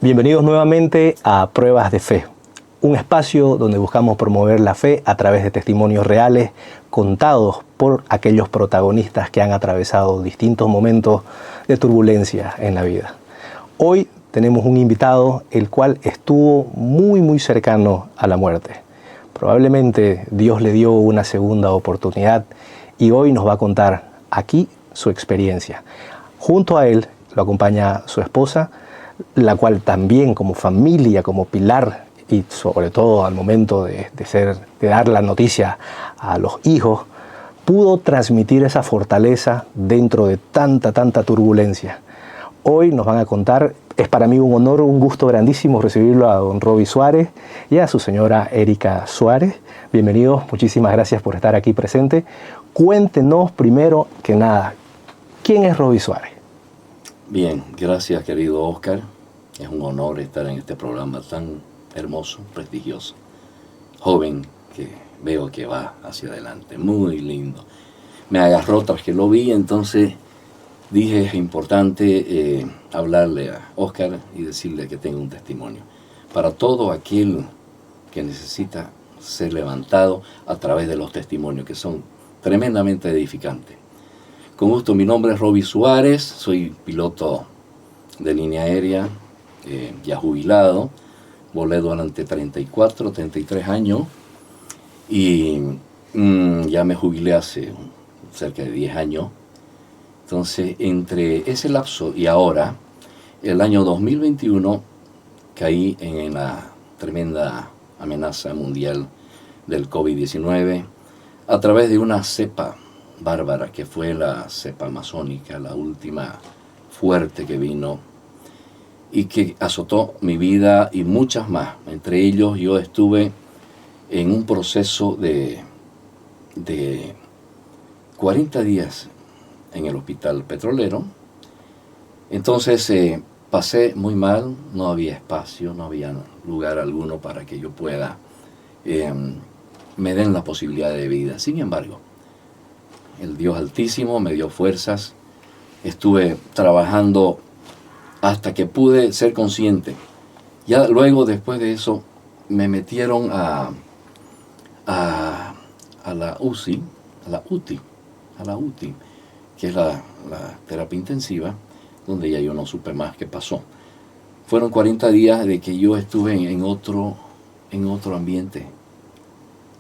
Bienvenidos nuevamente a Pruebas de Fe, un espacio donde buscamos promover la fe a través de testimonios reales contados por aquellos protagonistas que han atravesado distintos momentos de turbulencia en la vida. Hoy tenemos un invitado el cual estuvo muy cercano a la muerte. Probablemente Dios le dio una segunda oportunidad y hoy nos va a contar aquí su experiencia. Junto a él lo acompaña su esposa, la cual también como familia, como pilar y sobre todo al momento de dar la noticia a los hijos, pudo transmitir esa fortaleza dentro de tanta turbulencia. Hoy nos van a contar, es para mí un honor, un gusto grandísimo recibirlo a don Roby Suárez y a su señora Erika Suárez. Bienvenidos, muchísimas gracias por estar aquí presente. Cuéntenos primero que nada, ¿quién es Roby Suárez? Bien, gracias querido Oscar. Es un honor estar en este programa tan hermoso, prestigioso. Joven que veo que va hacia adelante, muy lindo. Me agarró tras que lo vi, entonces dije es importante hablarle a Oscar y decirle que tengo un testimonio. Para todo aquel que necesita ser levantado a través de los testimonios que son tremendamente edificantes. Con gusto, mi nombre es Roby Suárez, soy piloto de línea aérea, ya jubilado, volé durante 33 años y ya me jubilé hace cerca de 10 años. Entonces, entre ese lapso y ahora, el año 2021, caí en la tremenda amenaza mundial del COVID-19 a través de una cepa bárbara que fue la cepa amazónica, la última fuerte que vino y que azotó mi vida y muchas más. Entre ellos yo estuve en un proceso de 40 días en el hospital petrolero. Entonces pasé muy mal, no había espacio, no había lugar alguno para que yo pueda, me den la posibilidad de vida. Sin embargo, el Dios Altísimo me dio fuerzas, estuve trabajando hasta que pude ser consciente. Ya luego, después de eso, me metieron a la UCI, que es la terapia intensiva, donde ya yo no supe más qué pasó. Fueron 40 días de que yo estuve en otro ambiente.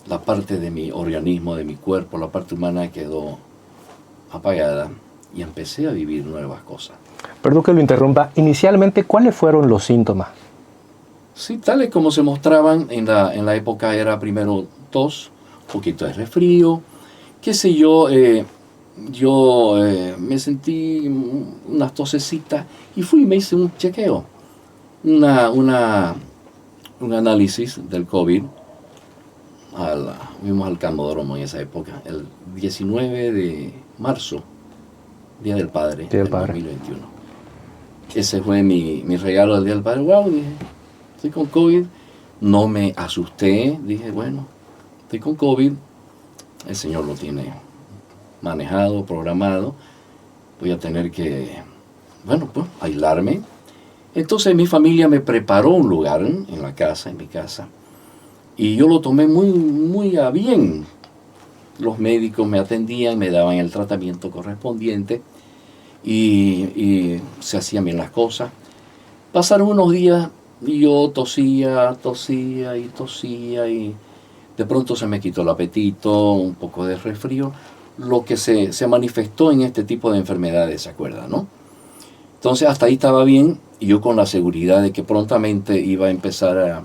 La parte de mi organismo, de mi cuerpo, la parte humana quedó apagada y empecé a vivir nuevas cosas. Perdón que lo interrumpa. Inicialmente, ¿cuáles fueron los síntomas? Sí, tales como se mostraban en la época era primero tos, un poquito de resfrío, qué sé yo, me sentí unas tosecitas y fui y me hice un chequeo, un análisis del COVID. Fuimos al Cambódromo en esa época, el 19 de marzo, Día del Padre, del 2021. Ese fue mi regalo del Día del Padre. Wow, dije, estoy con COVID. No me asusté, dije, bueno, estoy con COVID. El Señor lo tiene manejado, programado. Voy a tener que, aislarme. Entonces mi familia me preparó un lugar en mi casa. Y yo lo tomé muy a bien. Los médicos me atendían, me daban el tratamiento correspondiente y se hacían bien las cosas. Pasaron unos días y yo tosía y de pronto se me quitó el apetito, un poco de resfrío, lo que se manifestó en este tipo de enfermedades, ¿se acuerdan, no? Entonces hasta ahí estaba bien y yo con la seguridad de que prontamente iba a empezar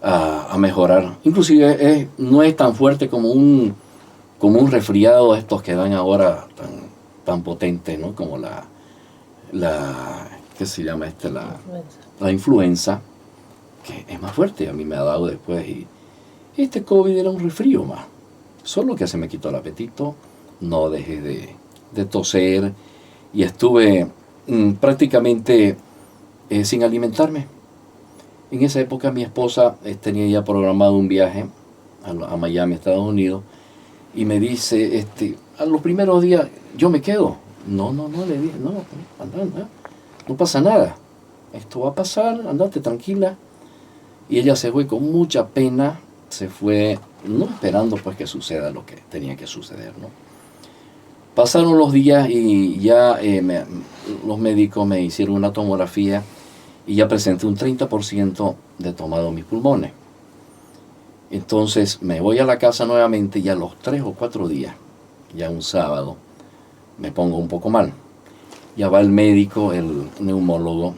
a mejorar. Inclusive no es tan fuerte como un resfriado estos que dan ahora tan potentes, ¿no? Como ¿qué se llama la influenza, que es más fuerte. A mí me ha dado después y este COVID era un resfrío más. Solo que se me quitó el apetito, no dejé de toser y estuve prácticamente sin alimentarme. En esa época mi esposa tenía ya programado un viaje a Miami, Estados Unidos, y me dice, a los primeros días, yo me quedo. No, le dije, no pasa nada. esto va a pasar, andate tranquila. Y ella se fue con mucha pena, se fue no esperando pues que suceda lo que tenía que suceder, ¿no? Pasaron los días y ya los médicos me hicieron una tomografía y ya presenté un 30% de tomado en mis pulmones. Entonces me voy a la casa nuevamente y a los 3 o 4 días, ya un sábado, me pongo un poco mal. Ya va el médico, el neumólogo,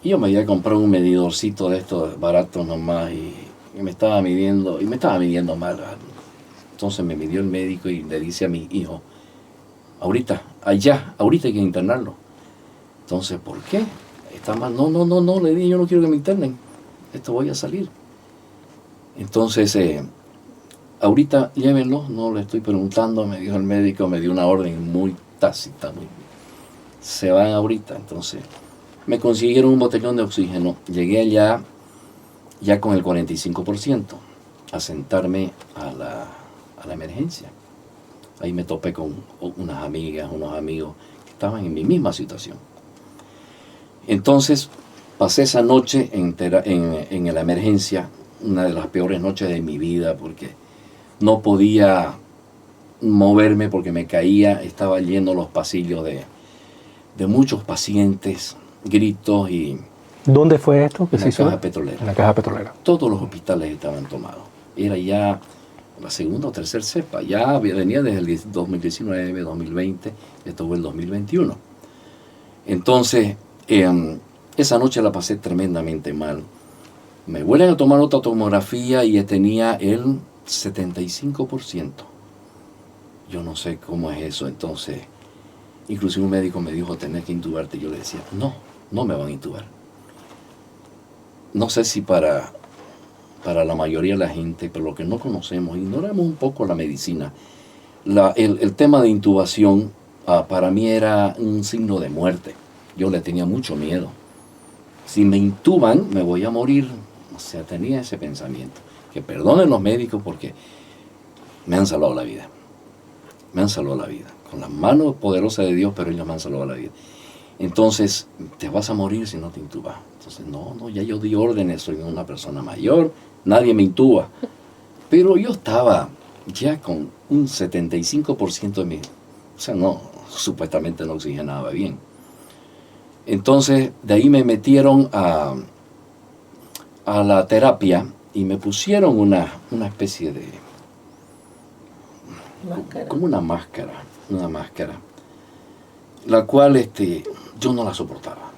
y yo me había comprado un medidorcito de estos baratos nomás y me estaba midiendo mal. Entonces me midió el médico y le dice a mi hijo, ahorita hay que internarlo. Entonces, ¿por qué? Está mal. No, le dije, yo no quiero que me internen, esto voy a salir. Entonces, ahorita llévenlo, no le estoy preguntando, me dijo el médico, me dio una orden muy tácita, se van ahorita. Entonces, me consiguieron un botellón de oxígeno, llegué allá ya con el 45%, a sentarme a la emergencia. Ahí me topé con unas amigas, unos amigos que estaban en mi misma situación. Entonces, pasé esa noche en la emergencia, una de las peores noches de mi vida, porque no podía moverme porque me caía, estaba lleno los pasillos de muchos pacientes, gritos y... ¿Dónde fue esto? En la caja petrolera. En la caja petrolera. Todos los hospitales estaban tomados. Era ya la segunda o tercera cepa. Ya venía desde el 2019, 2020, esto fue el 2021. Entonces, esa noche la pasé tremendamente mal. Me vuelven a tomar otra tomografía y tenía el 75%. Yo no sé cómo es eso. Entonces, inclusive un médico me dijo, tenés que intubarte. Yo le decía, no me van a intubar. No sé si para la mayoría de la gente, pero lo que no conocemos, ignoramos un poco la medicina. El tema de intubación para mí era un signo de muerte. Yo le tenía mucho miedo. Si me intuban, me voy a morir. O sea, tenía ese pensamiento. Que perdonen los médicos porque me han salvado la vida. Me han salvado la vida. Con la mano poderosa de Dios, pero ellos me han salvado la vida. Entonces, te vas a morir si no te intubas. Entonces, no, ya yo di órdenes, soy una persona mayor, nadie me intuba. Pero yo estaba ya con un 75% de mi... O sea, supuestamente no oxigenaba bien. Entonces, de ahí me metieron a la terapia y me pusieron una especie de... Máscara. Como una máscara, la cual yo no la soportaba.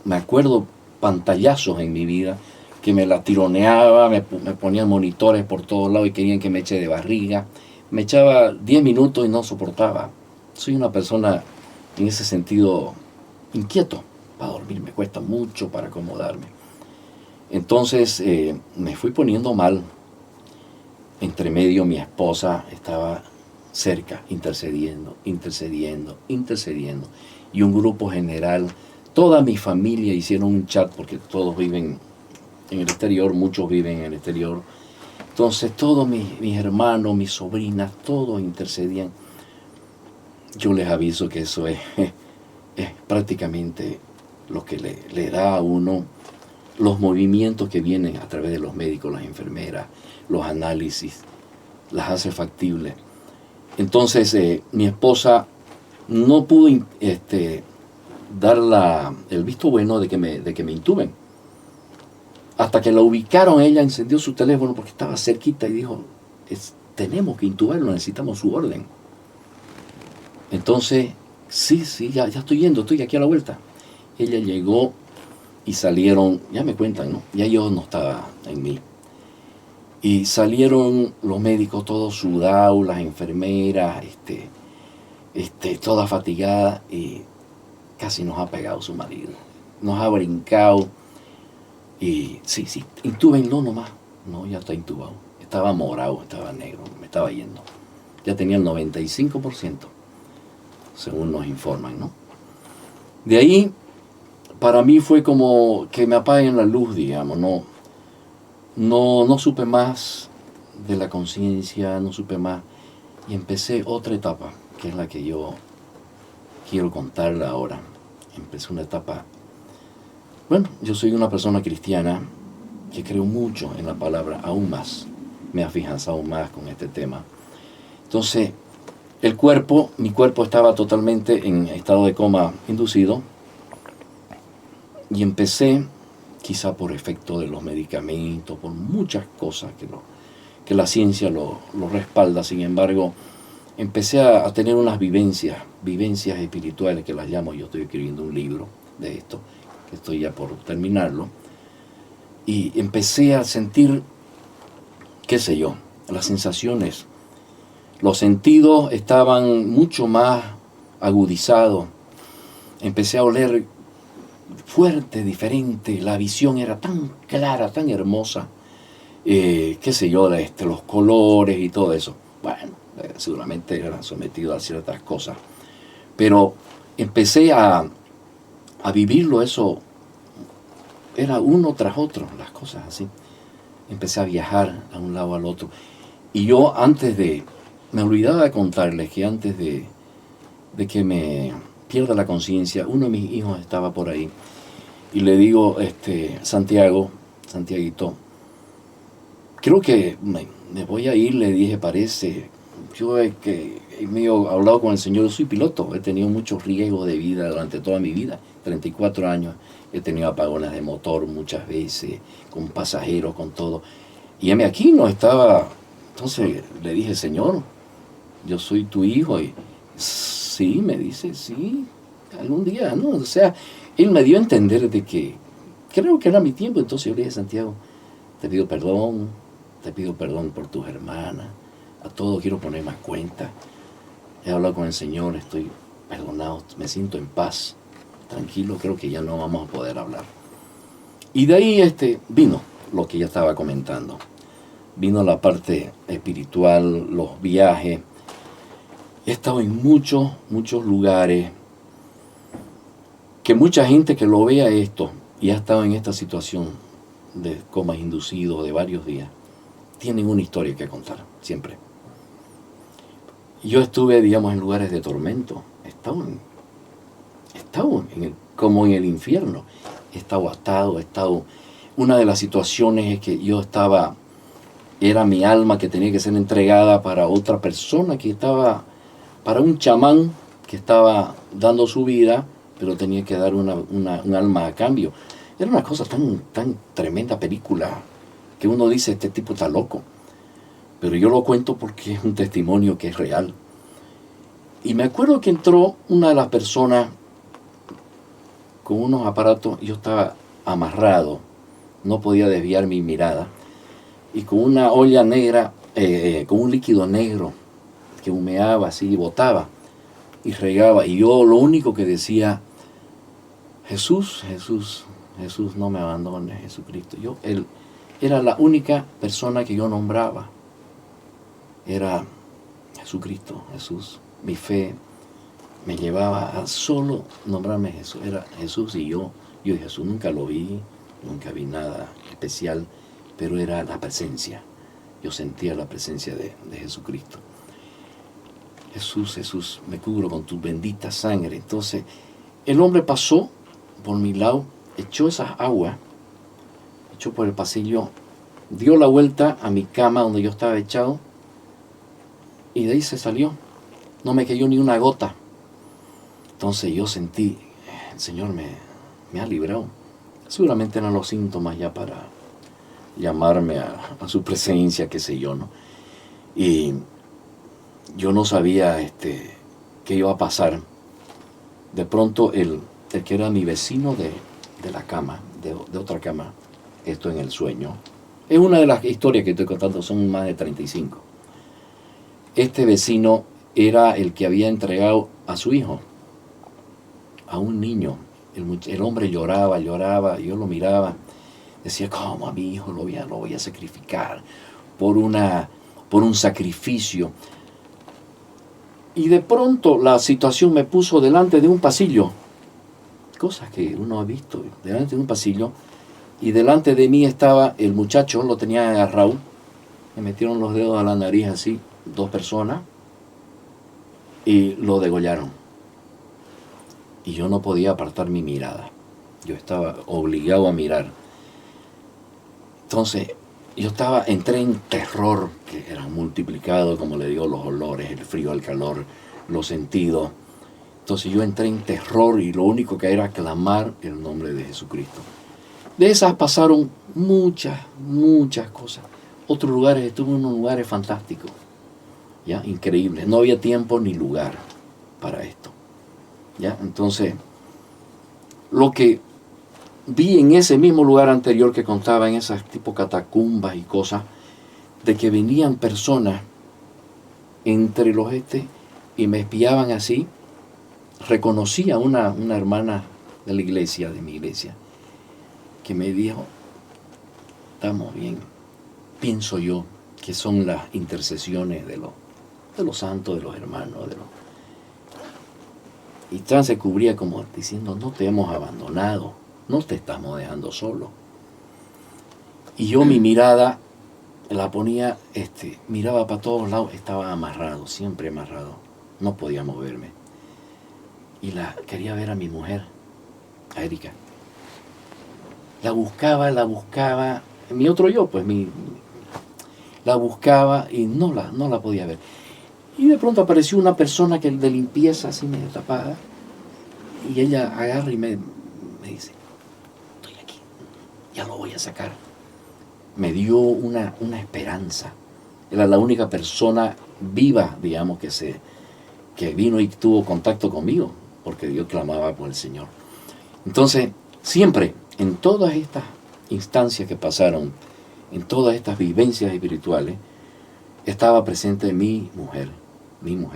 Me acuerdo pantallazos en mi vida que me la tironeaba, me ponían monitores por todos lados y querían que me eche de barriga. Me echaba 10 minutos y no soportaba. Soy una persona en ese sentido inquieto. Para dormir me cuesta mucho para acomodarme. Entonces me fui poniendo mal. Entre medio mi esposa estaba cerca, intercediendo. Y un grupo general, toda mi familia hicieron un chat, porque todos viven en el exterior, muchos viven en el exterior. Entonces todos mis hermanos, mis sobrinas, todos intercedían. Yo les aviso que eso es prácticamente lo que le da a uno los movimientos que vienen a través de los médicos, las enfermeras, los análisis, las hace factibles. Entonces mi esposa no pudo dar el visto bueno de que me intuben. Hasta que la ubicaron, ella encendió su teléfono porque estaba cerquita y dijo, tenemos que intubarlo, necesitamos su orden. Entonces, sí, ya estoy yendo, estoy aquí a la vuelta. Ella llegó y salieron, ya me cuentan, ¿no? Ya yo no estaba en mí. Y salieron los médicos todos sudados, las enfermeras, todas fatigadas, y casi nos ha pegado su marido. Nos ha brincado. Y sí, intúbenlo nomás. No, ya está intubado. Estaba morado, estaba negro, me estaba yendo. Ya tenía el 95%, según nos informan, ¿no? De ahí, para mí fue como que me apaguen la luz, digamos, no supe más de la conciencia, no supe más. Y empecé otra etapa, que es la que yo quiero contarla ahora. Empecé una etapa Bueno, yo soy una persona cristiana que creo mucho en la palabra, aún más. Me afianzado aún más con este tema. Entonces, mi cuerpo estaba totalmente en estado de coma inducido y empecé, quizá por efecto de los medicamentos, por muchas cosas que la ciencia lo respalda, sin embargo, empecé a tener unas vivencias espirituales que las llamo, yo estoy escribiendo un libro de esto, que estoy ya por terminarlo, y empecé a sentir, qué sé yo, las sensaciones. Los sentidos estaban mucho más agudizados. Empecé a oler fuerte, diferente. La visión era tan clara, tan hermosa. Qué sé yo, los colores y todo eso. Bueno, seguramente era sometido a ciertas cosas. Pero empecé a vivirlo eso. Era uno tras otro, las cosas así. Empecé a viajar a un lado al otro. Y yo me olvidaba de contarles que antes de que me pierda la conciencia, uno de mis hijos estaba por ahí y le digo, Santiaguito, creo que me voy a ir, le dije, parece, yo he hablado con el Señor, yo soy piloto, he tenido muchos riesgos de vida durante toda mi vida, 34 años, he tenido apagones de motor muchas veces, con pasajeros, con todo, y aquí no estaba. Entonces le dije, Señor, yo soy tu hijo. Y sí, me dice, sí, algún día, ¿no? O sea, él me dio a entender de que creo que era mi tiempo. Entonces yo le dije, Santiago, te pido perdón por tus hermanas, a todos quiero poner más cuenta. He hablado con el Señor, estoy perdonado, me siento en paz, tranquilo, creo que ya no vamos a poder hablar. Y de ahí vino lo que ya estaba comentando. Vino la parte espiritual, los viajes. He estado en muchos lugares. Que mucha gente que lo vea esto y ha estado en esta situación de comas inducidos de varios días, tienen una historia que contar, siempre. Yo estuve, digamos, en lugares de tormento. He estado como en el infierno. He estado atado, Una de las situaciones es que era mi alma que tenía que ser entregada para otra persona para un chamán que estaba dando su vida, pero tenía que dar un alma a cambio. Era una cosa tan tremenda película que uno dice, este tipo está loco. Pero yo lo cuento porque es un testimonio que es real. Y me acuerdo que entró una de las personas con unos aparatos, yo estaba amarrado, no podía desviar mi mirada, y con una olla negra, con un líquido negro que humeaba así, botaba y regaba, y yo lo único que decía, Jesús, no me abandones, Jesucristo. Él era la única persona que yo nombraba, era Jesucristo, Jesús. Mi fe me llevaba a solo nombrarme Jesús, era Jesús, y yo y Jesús nunca lo vi, nunca vi nada especial, pero era la presencia. Yo sentía la presencia de Jesucristo. Jesús, me cubro con tu bendita sangre. Entonces, el hombre pasó por mi lado, echó esas aguas, echó por el pasillo, dio la vuelta a mi cama donde yo estaba echado, y de ahí se salió. No me cayó ni una gota. Entonces yo sentí, el Señor me ha librado. Seguramente eran los síntomas ya para llamarme a su presencia, qué sé yo, ¿no? Y yo no sabía qué iba a pasar. De pronto el que era mi vecino de la cama, de otra cama, esto en el sueño, es una de las historias que estoy contando, son más de 35. Este vecino era el que había entregado a su hijo, a un niño. El hombre lloraba, yo lo miraba, decía, ¿cómo a mi hijo lo voy a sacrificar por un sacrificio? Y de pronto la situación me puso delante de un pasillo, cosas que uno ha visto, delante de un pasillo, y delante de mí estaba el muchacho, lo tenía agarrado, me metieron los dedos a la nariz así, 2 personas, y lo degollaron. Y yo no podía apartar mi mirada. Yo estaba obligado a mirar. Entonces, entré en terror, que era multiplicado, como le digo, los olores, el frío, el calor, los sentidos. Entonces yo entré en terror y lo único que era clamar el nombre de Jesucristo. De esas pasaron muchas cosas. Otros lugares, estuve en unos lugares fantásticos, ¿ya? Increíbles. No había tiempo ni lugar para esto, ¿ya? Entonces, lo que vi en ese mismo lugar anterior que contaba, en esas tipo catacumbas y cosas, de que venían personas entre los y me espiaban así. Reconocí a una hermana de la iglesia, de mi iglesia, que me dijo, estamos bien. Pienso yo que son las intercesiones de los santos, de los hermanos, y Tran se cubría como diciendo, no te hemos abandonado, no te estamos dejando solo. Y yo mi mirada la ponía, miraba para todos lados, estaba amarrado, siempre amarrado, no podía moverme. Y quería ver a mi mujer, a Erika. La buscaba, mi otro yo, pues la buscaba y no la podía ver. Y de pronto apareció una persona que de limpieza, así medio tapada, y ella agarra y me dice, estoy aquí, ya lo voy a sacar. Me dio una esperanza. Era la única persona viva, digamos, que vino y tuvo contacto conmigo, porque yo clamaba por el Señor. Entonces, siempre, en todas estas instancias que pasaron, en todas estas vivencias espirituales, estaba presente mi mujer,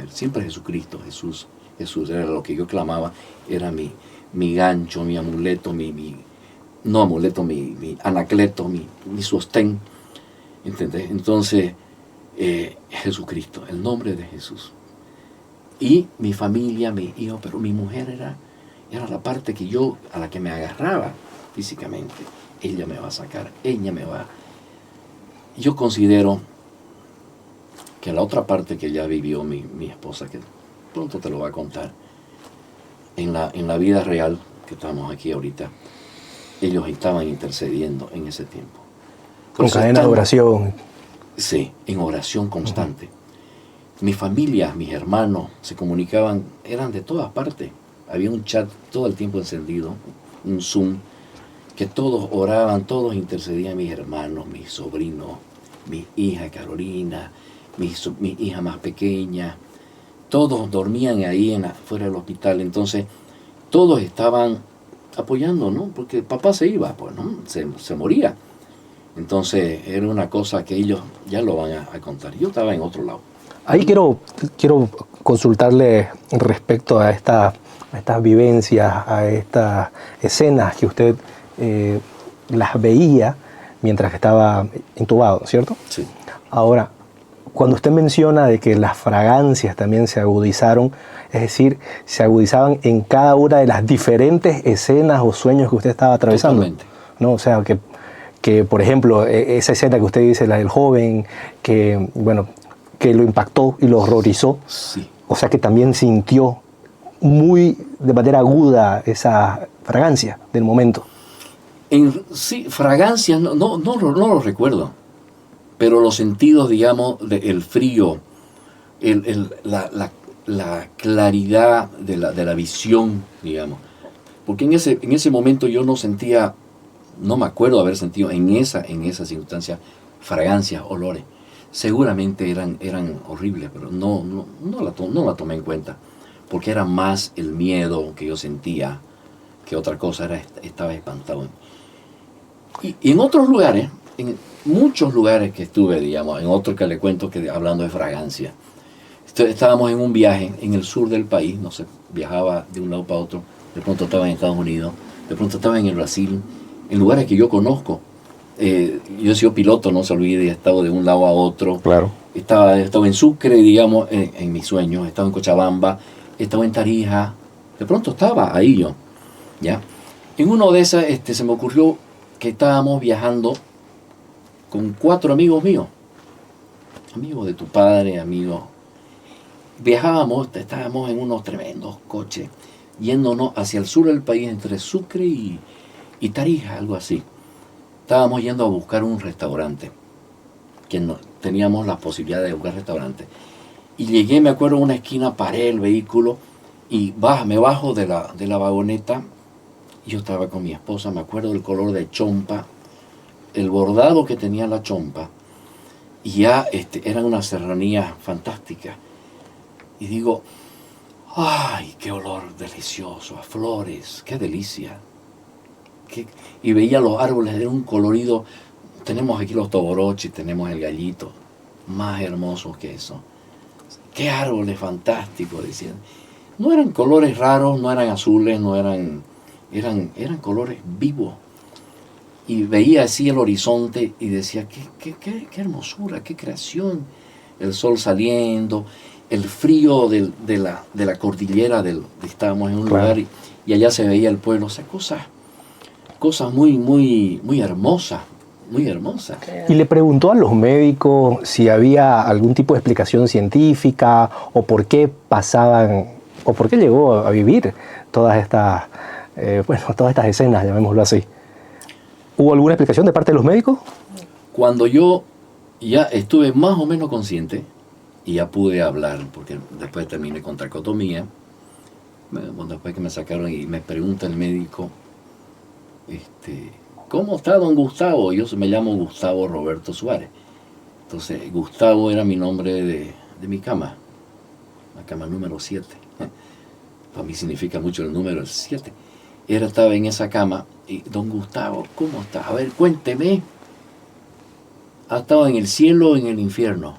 siempre Jesucristo, Jesús era lo que yo clamaba, era mi gancho, mi amuleto, mi anacleto, mi sostén, ¿entendés? Entonces, Jesucristo, el nombre de Jesús. Y mi familia, mi hijo, pero mi mujer era la parte a la que me agarraba físicamente. Ella me va a sacar, Yo considero que la otra parte que ya vivió mi esposa, que pronto te lo va a contar, en la vida real, que estamos aquí ahorita, ellos estaban intercediendo en ese tiempo. Con cadena de oración. Sí, en oración constante. Mi familia, mis hermanos, se comunicaban, eran de todas partes. Había un chat todo el tiempo encendido, un Zoom, que todos oraban, todos intercedían, mis hermanos, mis sobrinos, mi hija Carolina, mi hija más pequeña. Todos dormían ahí fuera del hospital. Entonces, todos estaban apoyando, ¿no? Porque papá se iba, pues, ¿no? Se moría. Entonces, era una cosa que ellos ya lo van a contar. Yo estaba en otro lado. Ahí quiero consultarle respecto a estas vivencias, a estas escenas que usted las veía mientras estaba intubado, ¿cierto? Sí. Ahora, cuando usted menciona de que las fragancias también se agudizaron, es decir, se agudizaban en cada una de las diferentes escenas o sueños que usted estaba atravesando. Totalmente. ¿No? O sea, que por ejemplo, esa escena que usted dice, la del joven, que lo impactó y lo horrorizó. Sí. O sea, que también sintió de manera aguda esa fragancia del momento. Sí, fragancias, no lo recuerdo. Pero los sentidos, digamos, el frío, la claridad de la visión, digamos. Porque en ese momento yo no sentía, no me acuerdo haber sentido en esa circunstancia fragancias, olores. Seguramente eran horribles, pero no la tomé en cuenta. Porque era más el miedo que yo sentía que otra cosa, estaba espantado. Y en otros lugares, en muchos lugares que estuve, digamos, en otro que le cuento, que hablando de fragancia, estábamos en un viaje en el sur del país, no sé, viajaba de un lado para otro, de pronto estaba en Estados Unidos, de pronto estaba en el Brasil, en lugares que yo conozco. Yo he sido piloto, no se olvide, he estado de un lado a otro. Claro. Estaba en Sucre, digamos, en mis sueños, estaba en Cochabamba, estaba en Tarija, de pronto estaba ahí yo, ¿ya? En uno de esas se me ocurrió que estábamos viajando con 4 amigos míos, amigos de tu padre, amigos. Estábamos en unos tremendos coches, yéndonos hacia el sur del país, entre Sucre y Tarija, algo así. Estábamos yendo a buscar un restaurante, que no, teníamos la posibilidad de buscar restaurante. Y llegué, me acuerdo, a una esquina, paré el vehículo y me bajo de la vagoneta. Yo estaba con mi esposa, me acuerdo del color de chompa, el bordado que tenía la chompa, y ya eran unas serranías fantásticas. Y digo, ¡ay, qué olor delicioso! A flores, qué delicia. Y veía los árboles de un colorido. Tenemos aquí los toborochis, tenemos el gallito, más hermosos que eso. ¡Qué árboles fantásticos! Decían. No eran colores raros, no eran azules, no eran colores vivos. Y veía así el horizonte y decía, qué hermosura, qué creación. El sol saliendo, el frío de la cordillera, estábamos en un lugar y allá se veía el pueblo. O sea, cosas muy, muy, muy hermosas, muy hermosas. ¿Y le preguntó a los médicos si había algún tipo de explicación científica o por qué pasaban, o por qué llegó a vivir todas estas escenas, llamémoslo así? ¿Hubo alguna explicación de parte de los médicos? Cuando yo ya estuve más o menos consciente y ya pude hablar, porque después terminé con tracotomía, después que me sacaron y me pregunta el médico, ¿cómo está don Gustavo? Yo me llamo Gustavo Roberto Suárez. Entonces, Gustavo era mi nombre de mi cama, la cama número 7. Para mí significa mucho el número 7. Estaba en esa cama y, don Gustavo, ¿cómo está? A ver, cuénteme. ¿Ha estado en el cielo o en el infierno?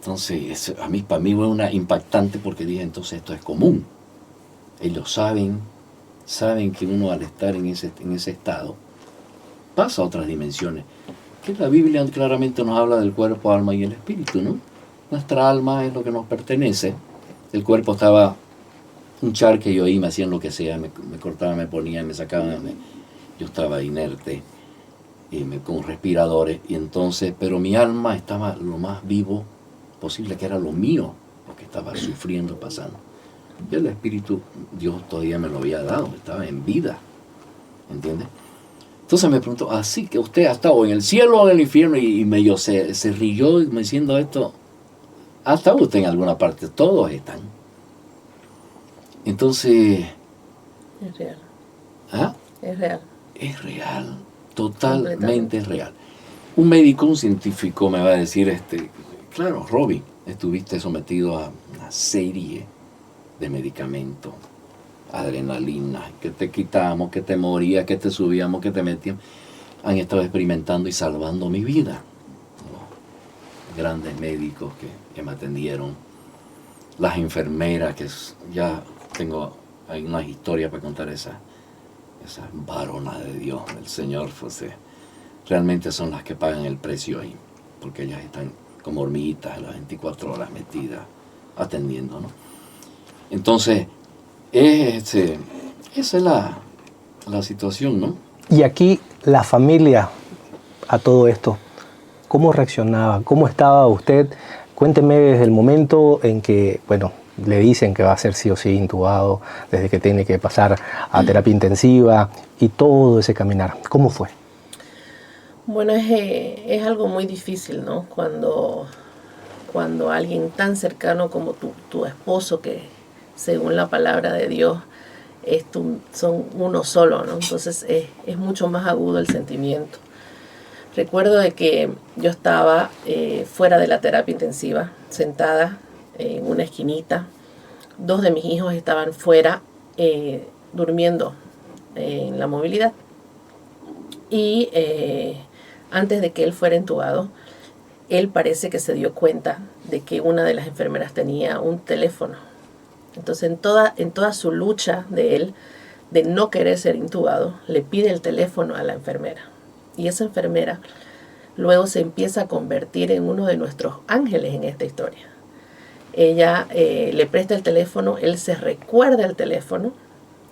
Entonces, para mí fue una impactante porque dije, entonces esto es común. Ellos saben que uno al estar en ese estado pasa a otras dimensiones. Que la Biblia claramente nos habla del cuerpo, alma y el espíritu, ¿no? Nuestra alma es lo que nos pertenece. El cuerpo estaba un charque, yo ahí me hacían lo que sea, me cortaban, me ponían, me sacaban, yo estaba inerte, con respiradores, y entonces, pero mi alma estaba lo más vivo posible, que era lo mío, lo que estaba sufriendo, pasando. Y el espíritu, Dios todavía me lo había dado, estaba en vida, ¿entiendes? Entonces me preguntó, así que usted ha estado en el cielo o en el infierno, y medio se rió diciendo esto, ¿ha estado usted en alguna parte? Todos están. Entonces... Es real. ¿Ah? Es real. Es real, totalmente real. Un médico, un científico me va a decir, claro, Robbie, estuviste sometido a una serie de medicamentos, adrenalina, que te quitamos, que te morías, que te subíamos, que te metíamos. Han estado experimentando y salvando mi vida. Los grandes médicos que me atendieron, las enfermeras, que ya hay unas historias para contar esas varonas de Dios, del Señor, pues, realmente son las que pagan el precio ahí, porque ellas están como hormiguitas las 24 horas metidas, atendiendo, ¿no? Entonces, esa es la situación, ¿no? Y aquí la familia a todo esto, ¿cómo reaccionaba? ¿Cómo estaba usted? Cuénteme desde el momento en que, le dicen que va a ser sí o sí intubado, desde que tiene que pasar a terapia intensiva y todo ese caminar. ¿Cómo fue? Bueno, es algo muy difícil, ¿no? Cuando alguien tan cercano como tu esposo, que según la palabra de Dios son uno solo, ¿no? Entonces es mucho más agudo el sentimiento. Recuerdo de que yo estaba fuera de la terapia intensiva, sentada en una esquinita. 2 de mis hijos estaban fuera durmiendo en la movilidad. Y antes de que él fuera intubado, él parece que se dio cuenta de que una de las enfermeras tenía un teléfono. Entonces, en toda su lucha de él, de no querer ser intubado, le pide el teléfono a la enfermera. Y esa enfermera luego se empieza a convertir en uno de nuestros ángeles en esta historia. Ella le presta el teléfono, él se recuerda el teléfono,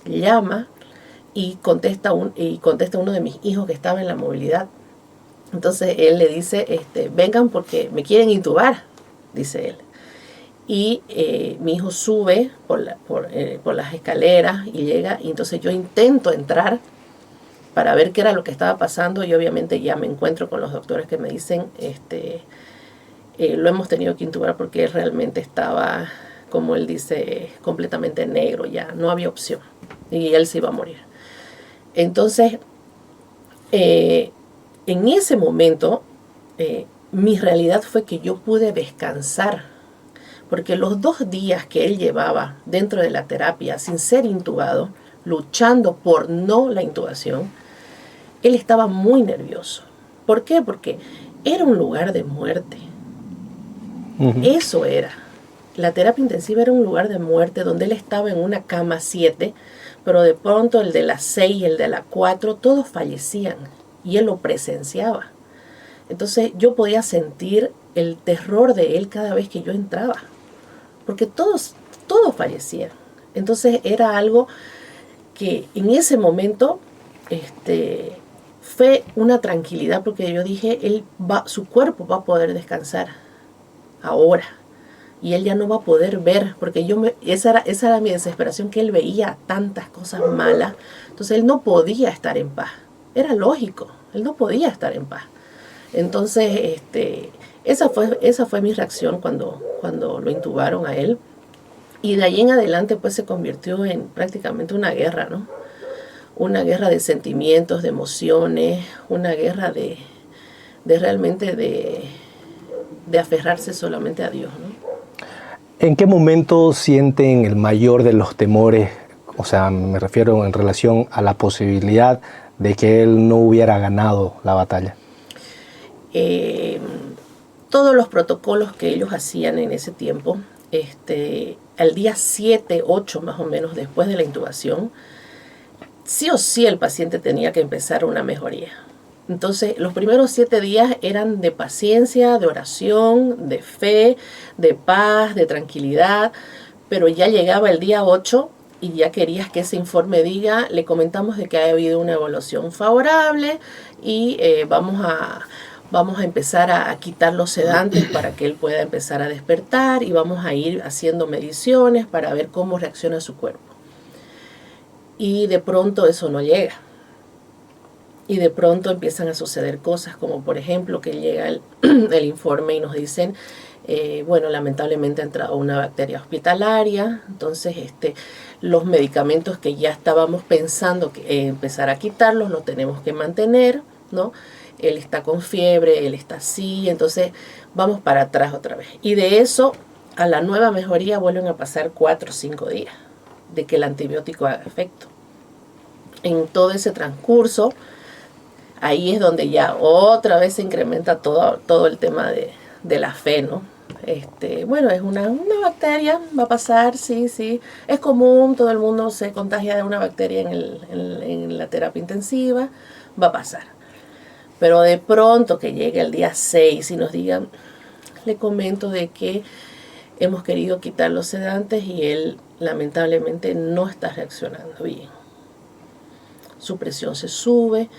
llama y contesta uno de mis hijos que estaba en la movilidad. Entonces él le dice, vengan porque me quieren intubar, dice él. y mi hijo sube por las escaleras y llega, y entonces yo intento entrar para ver qué era lo que estaba pasando, y obviamente ya me encuentro con los doctores que me dicen, lo hemos tenido que intubar porque él realmente estaba, como él dice, completamente negro, ya no había opción, y él se iba a morir. Entonces, en ese momento, mi realidad fue que yo pude descansar, porque los 2 días que él llevaba dentro de la terapia sin ser intubado, luchando por no la intubación, él estaba muy nervioso. ¿Por qué? Porque era un lugar de muerte. Eso era. La terapia intensiva era un lugar de muerte donde él estaba en una cama 7, pero de pronto el de las 6 y el de las 4, todos fallecían y él lo presenciaba. Entonces yo podía sentir el terror de él cada vez que yo entraba, porque todos fallecían. Entonces era algo que en ese momento fue una tranquilidad, porque yo dije, su cuerpo va a poder descansar ahora, y él ya no va a poder ver, porque esa era mi desesperación, que él veía tantas cosas malas. Entonces él no podía estar en paz. Era lógico, él no podía estar en paz. Entonces, esa fue mi reacción cuando lo intubaron a él. Y de ahí en adelante, pues se convirtió en prácticamente una guerra, ¿no? Una guerra de sentimientos, de emociones, una guerra de realmente de aferrarse solamente a Dios, ¿no? ¿En qué momento sienten el mayor de los temores? O sea, me refiero en relación a la posibilidad de que él no hubiera ganado la batalla. Todos los protocolos que ellos hacían en ese tiempo, al día 7, 8 más o menos después de la intubación, sí o sí el paciente tenía que empezar una mejoría. Entonces, los primeros 7 días eran de paciencia, de oración, de fe, de paz, de tranquilidad, pero ya llegaba el día 8 y ya querías que ese informe diga, le comentamos de que ha habido una evaluación favorable y vamos a empezar a quitar los sedantes para que él pueda empezar a despertar, y vamos a ir haciendo mediciones para ver cómo reacciona su cuerpo. Y de pronto eso no llega. Y de pronto empiezan a suceder cosas, como por ejemplo que llega el informe y nos dicen, bueno, lamentablemente ha entrado una bacteria hospitalaria. Entonces los medicamentos que ya estábamos pensando que empezar a quitarlos, los tenemos que mantener, ¿no? Él está con fiebre, él está así, entonces vamos para atrás otra vez. Y de eso a la nueva mejoría vuelven a pasar 4 o 5 días de que el antibiótico haga efecto. En todo ese transcurso, ahí es donde ya otra vez se incrementa todo el tema de la fe, ¿no? Bueno, es una bacteria, va a pasar, sí, es común, todo el mundo se contagia de una bacteria en la terapia intensiva, va a pasar. Pero de pronto que llegue el día 6 y nos digan, le comento de que hemos querido quitar los sedantes y él lamentablemente no está reaccionando bien. Su presión se sube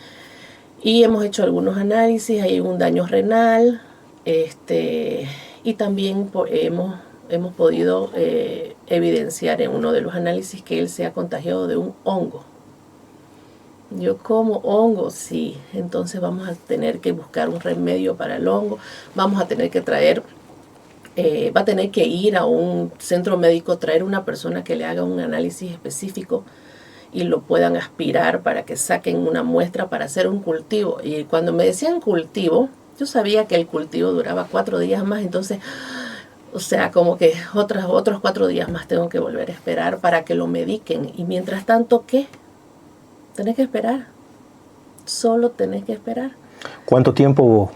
y hemos hecho algunos análisis, hay un daño renal, y también hemos podido evidenciar en uno de los análisis que él se ha contagiado de un hongo. Yo, como hongo, sí. Entonces vamos a tener que buscar un remedio para el hongo. Vamos a tener que va a tener que ir a un centro médico, traer una persona que le haga un análisis específico y lo puedan aspirar para que saquen una muestra para hacer un cultivo. Y cuando me decían cultivo, yo sabía que el cultivo duraba 4 días más, entonces, o sea, como que otros 4 días más tengo que volver a esperar para que lo mediquen. Y mientras tanto, ¿qué? Tenés que esperar. Solo tenés que esperar. ¿Cuánto tiempo,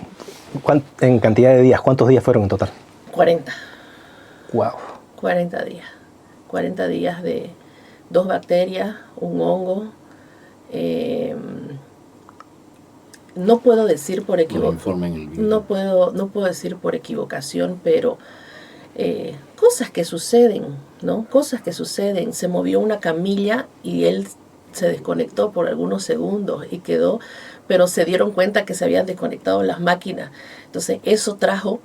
en cantidad de días, cuántos días fueron en total? 40. Wow. 40 días. 40 días de 2 bacterias, un hongo. No puedo decir por equivocación. No puedo decir por equivocación, pero cosas que suceden, ¿no? Cosas que suceden. Se movió una camilla y él se desconectó por algunos segundos y quedó, pero se dieron cuenta que se habían desconectado las máquinas. Entonces eso trajo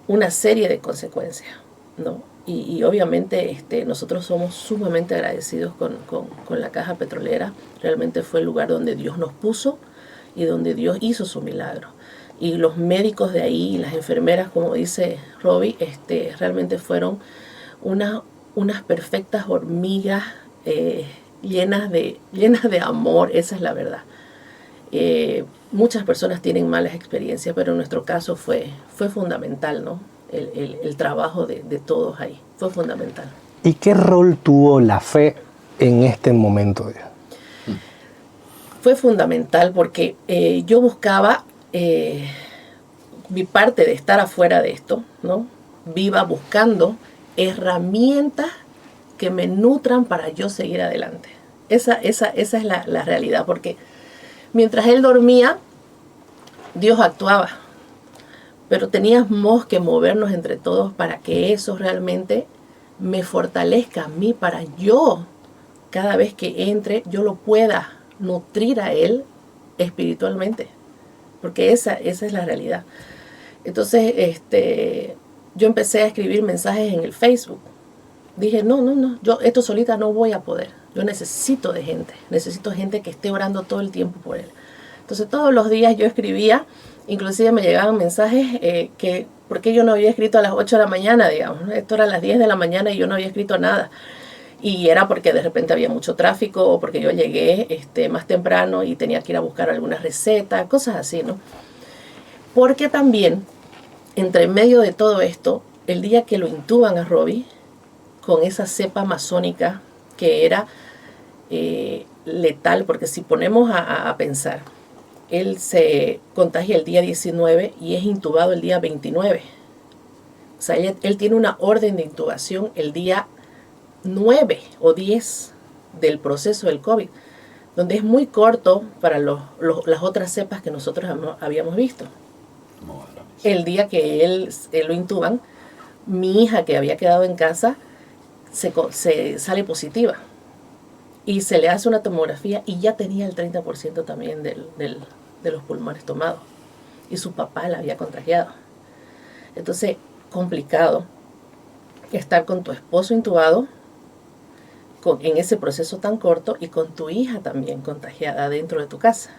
una serie de consecuencias, ¿no? y obviamente nosotros somos sumamente agradecidos con la Caja Petrolera. Realmente fue el lugar donde Dios nos puso y donde Dios hizo su milagro. Y los médicos de ahí, las enfermeras, como dice Robbie, realmente fueron unas perfectas hormigas llenas de amor, esa es la verdad. Muchas personas tienen malas experiencias, pero en nuestro caso fue fundamental, ¿no? El trabajo de todos ahí fue fundamental. ¿Y qué rol tuvo la fe en este momento? Fue fundamental porque yo buscaba mi parte de estar afuera de esto, ¿no? Viva buscando herramientas que me nutran para yo seguir adelante. Esa es la realidad, porque mientras él dormía, Dios actuaba. Pero teníamos que movernos entre todos para que eso realmente me fortalezca a mí, para yo, cada vez que entre, yo lo pueda nutrir a él espiritualmente. Porque esa es la realidad. Entonces, yo empecé a escribir mensajes en el Facebook. Dije, no, yo esto solita no voy a poder. Yo necesito gente que esté orando todo el tiempo por él. Entonces, todos los días yo escribía. Inclusive me llegaban mensajes que, ¿por qué yo no había escrito a las 8 de la mañana, digamos? Esto era a las 10 de la mañana y yo no había escrito nada. Y era porque de repente había mucho tráfico o porque yo llegué más temprano y tenía que ir a buscar algunas recetas, cosas así, ¿no? Porque también, entre medio de todo esto, el día que lo intuban a Robbie, con esa cepa amazónica que era letal, porque si ponemos a pensar, él se contagia el día 19 y es intubado el día 29. O sea, él tiene una orden de intubación el día 9 o 10 del proceso del COVID, donde es muy corto para las otras cepas que nosotros habíamos visto. El día que él lo intuban, mi hija, que había quedado en casa, se sale positiva. Y se le hace una tomografía y ya tenía el 30% también de los pulmones tomados. Y su papá la había contagiado. Entonces, complicado estar con tu esposo intubado en ese proceso tan corto y con tu hija también contagiada dentro de tu casa.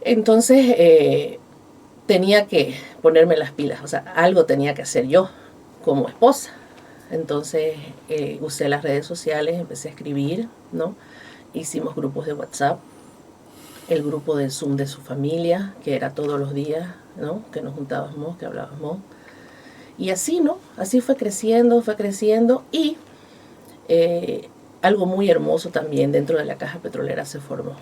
Entonces, tenía que ponerme las pilas. O sea, algo tenía que hacer yo como esposa. Entonces usé las redes sociales, empecé a escribir, ¿no? Hicimos grupos de WhatsApp, el grupo de Zoom de su familia, que era todos los días, ¿no? Que nos juntábamos, que hablábamos. Y así, ¿no? Así fue creciendo y algo muy hermoso también dentro de la Caja Petrolera se formó.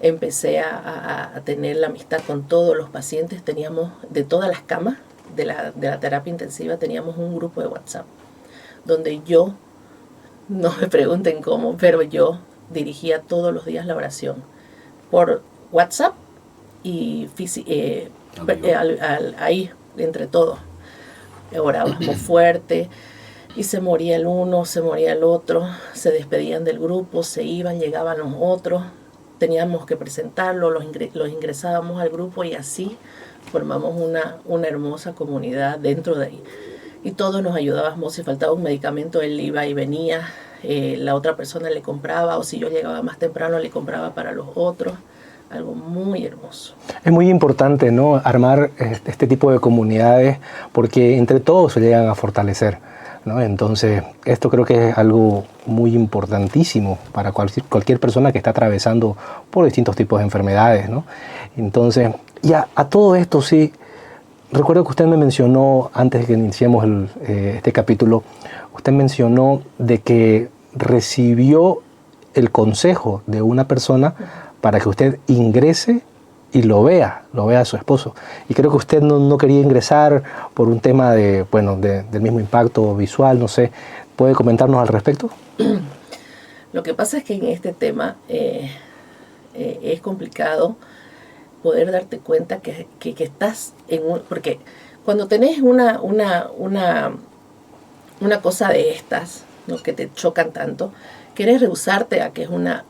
Empecé a tener la amistad con todos los pacientes, teníamos de todas las camas de la terapia intensiva, teníamos un grupo de WhatsApp, donde yo, no me pregunten cómo, pero yo dirigía todos los días la oración por WhatsApp y ahí, entre todos. Orábamos fuerte y se moría el uno, se moría el otro, se despedían del grupo, se iban, llegaban los otros, teníamos que presentarlo, los ingresábamos al grupo y así formamos una hermosa comunidad dentro de ahí. Y todos nos ayudábamos. Si faltaba un medicamento, él iba y venía. La otra persona le compraba, o si yo llegaba más temprano, le compraba para los otros. Algo muy hermoso. Es muy importante, ¿no?, armar este tipo de comunidades, porque entre todos se llegan a fortalecer, ¿no? Entonces, esto creo que es algo muy importantísimo para cualquier persona que está atravesando por distintos tipos de enfermedades, ¿no? Entonces, y a todo esto sí, recuerdo que usted me mencionó, antes de que iniciemos este capítulo, usted mencionó de que recibió el consejo de una persona para que usted ingrese y lo vea a su esposo. Y creo que usted no quería ingresar por un tema del mismo impacto visual, no sé. ¿Puede comentarnos al respecto? Lo que pasa es que en este tema es complicado poder darte cuenta que estás porque cuando tenés una cosa de estas, ¿no?, que te chocan tanto, querés rehusarte a que es una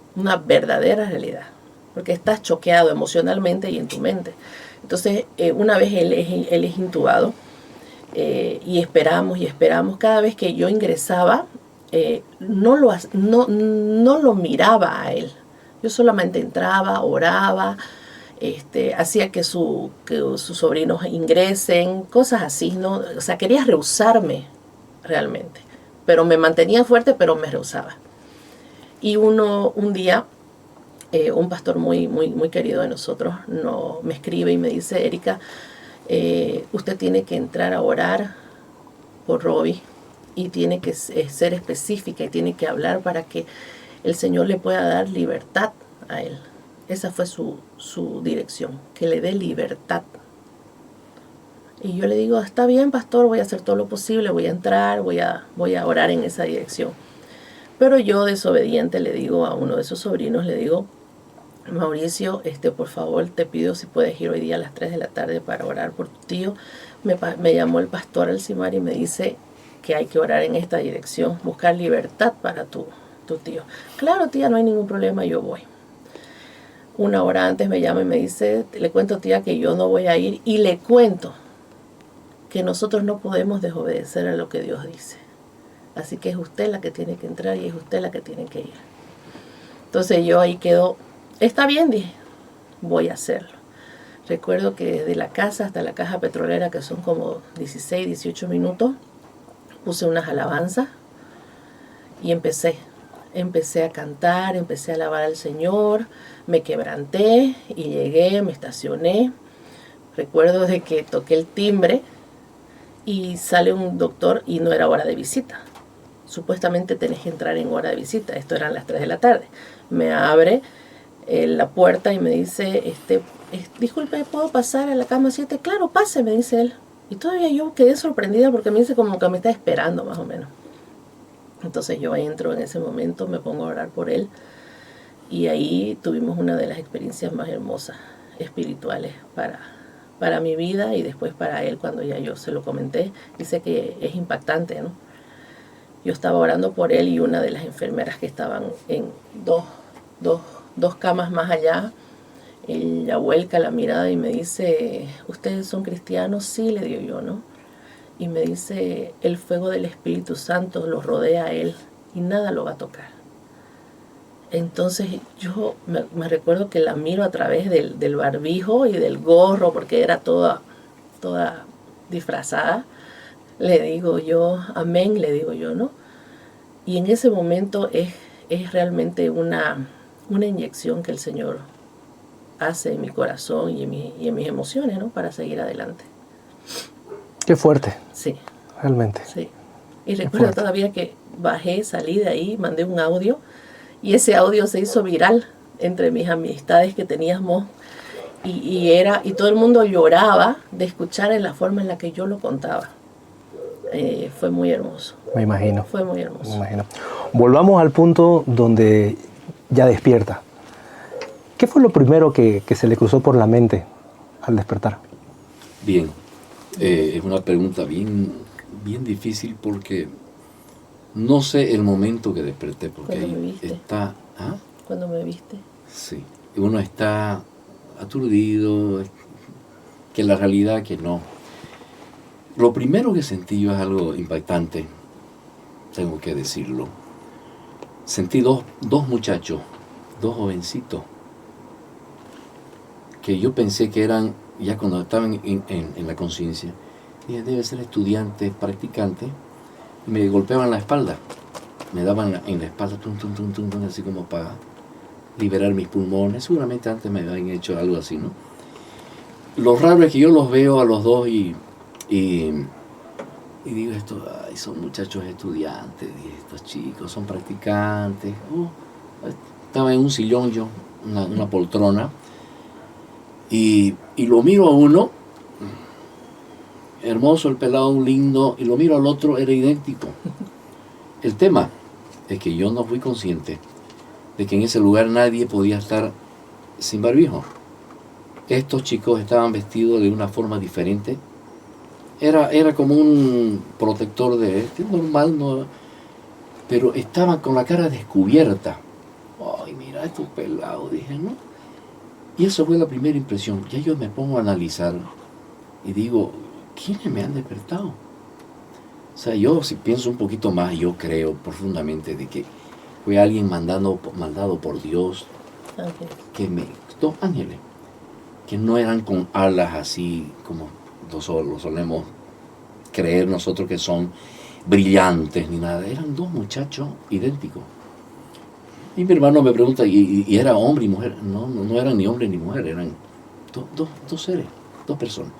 verdadera realidad, porque estás choqueado emocionalmente y en tu mente. Entonces, una vez él es intubado, y esperamos. Cada vez que yo ingresaba, no lo miraba a él. Yo solamente entraba, oraba, hacía que sus sobrinos ingresen, cosas así, ¿no? O sea, quería rehusarme realmente. Pero me mantenía fuerte, pero me rehusaba. Y un día, un pastor muy querido de nosotros me escribe y me dice: Erika, usted tiene que entrar a orar por Robbie y tiene que ser específica y tiene que hablar para que el Señor le pueda dar libertad a él. Esa fue su dirección, que le dé libertad. Y yo le digo: está bien, pastor, voy a hacer todo lo posible, voy a entrar, voy a orar en esa dirección. Pero yo, desobediente, le digo a uno de sus sobrinos, le digo: Mauricio, por favor, te pido si puedes ir hoy día a las 3 de la tarde para orar por tu tío. Me llamó el pastor Alcimar y me dice que hay que orar en esta dirección, buscar libertad para tu tío. Claro, tía, no hay ningún problema, yo voy. Una hora antes me llama y me dice: le cuento, tía, que yo no voy a ir, y le cuento que nosotros no podemos desobedecer a lo que Dios dice. Así que es usted la que tiene que entrar y es usted la que tiene que ir. Entonces yo ahí quedo: está bien, dije, voy a hacerlo. Recuerdo que desde la casa hasta la caja petrolera, que son como 16, 18 minutos, puse unas alabanzas y empecé a cantar, empecé a alabar al Señor, me quebranté y llegué, me estacioné. Recuerdo de que toqué el timbre y sale un doctor y no era hora de visita. Supuestamente tenés que entrar en hora de visita. Esto eran las 3 de la tarde. Me abre la puerta y me dice: disculpe, ¿puedo pasar a la cama 7? Claro, pase, me dice él. Y todavía yo quedé sorprendida porque me dice como que me está esperando, más o menos. Entonces yo entro en ese momento, me pongo a orar por él. Y ahí tuvimos una de las experiencias más hermosas, espirituales, para mi vida y después para él, cuando ya yo se lo comenté. Dice que es impactante, ¿no? Yo estaba orando por él y una de las enfermeras que estaban en dos camas más allá, ella vuelca la mirada y me dice: ¿ustedes son cristianos? Sí, le digo yo, ¿no? Y me dice: el fuego del Espíritu Santo lo rodea a él y nada lo va a tocar. Entonces yo me recuerdo que la miro a través del barbijo y del gorro, porque era toda disfrazada. Le digo yo: amén, le digo yo, ¿no? Y en ese momento es realmente una inyección que el Señor hace en mi corazón y en mis emociones, ¿no? Para seguir adelante. Qué fuerte. Sí. Realmente. Sí. Y recuerdo todavía que bajé, salí de ahí, mandé un audio, y ese audio se hizo viral entre mis amistades que teníamos, y todo el mundo lloraba de escuchar en la forma en la que yo lo contaba. Fue muy hermoso. Me imagino. Fue muy hermoso. Me imagino. Volvamos al punto donde ya despierta. ¿Qué fue lo primero que se le cruzó por la mente al despertar? Bien, es una pregunta bien difícil porque no sé el momento que desperté, porque ahí está... ¿Ah? ¿Cuándo me viste? Sí, uno está aturdido, que la realidad que no. Lo primero que sentí yo es algo impactante, tengo que decirlo. Sentí dos muchachos, dos jovencitos, que yo pensé que eran, ya cuando estaban en la conciencia, dije: debe ser estudiantes, practicantes. Y me golpeaban la espalda, me daban en la espalda, tum, tum, tum, tum, tum, así como para liberar mis pulmones. Seguramente antes me habían hecho algo así, ¿no? Lo raro es que yo los veo a los dos y digo: son muchachos estudiantes, estos chicos son practicantes. Estaba en un sillón yo, una poltrona, y lo miro a uno, hermoso el pelado, lindo, y lo miro al otro, era idéntico. El tema es que yo no fui consciente de que en ese lugar nadie podía estar sin barbijo. Estos chicos estaban vestidos de una forma diferente. Era como un protector de normal, ¿no? Pero estaban con la cara descubierta. Ay, mira estos pelados, dije, ¿no? Y eso fue la primera impresión. Ya yo me pongo a analizar y digo: ¿quiénes me han despertado? O sea, yo si pienso un poquito más, yo creo profundamente de que fue alguien mandado por Dios, dos ángeles, que no eran con alas así como lo solemos creer nosotros que son brillantes ni nada, eran dos muchachos idénticos. Y mi hermano me pregunta, ¿y era hombre y mujer? No eran ni hombre ni mujer, eran dos seres, dos personas.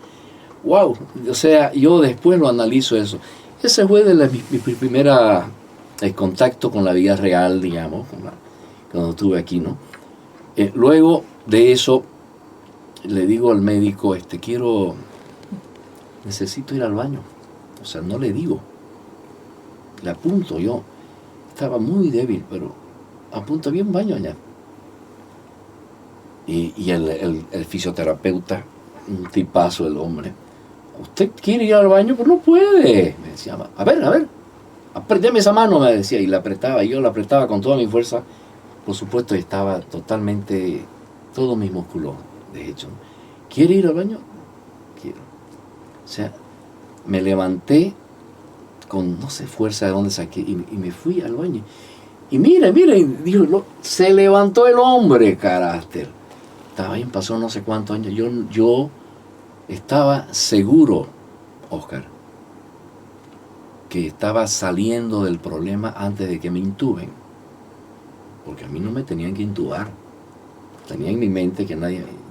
¡Wow! O sea, yo después lo analizo eso. Ese fue mi primera contacto con la vida real, digamos, cuando estuve aquí, ¿no? Luego de eso, le digo al médico, necesito ir al baño. O sea, no le digo. Le apunto, yo estaba muy débil, pero apunto, había un baño allá. Y el fisioterapeuta, un tipazo el hombre, ¿usted quiere ir al baño? Pues no puede. Me decía, a ver, apreteme esa mano, me decía, y la apretaba, yo la apretaba con toda mi fuerza. Por supuesto, estaba totalmente, todos mis músculos, de hecho. ¿Quiere ir al baño? Quiero. O sea, me levanté con, no sé, fuerza de dónde saqué, y me fui al baño. Y mire, dijo, se levantó el hombre, carácter. Estaba bien, pasó no sé cuántos años. Yo estaba seguro, Oscar, que estaba saliendo del problema antes de que me intuben. Porque a mí no me tenían que intubar. Tenía en mi mente que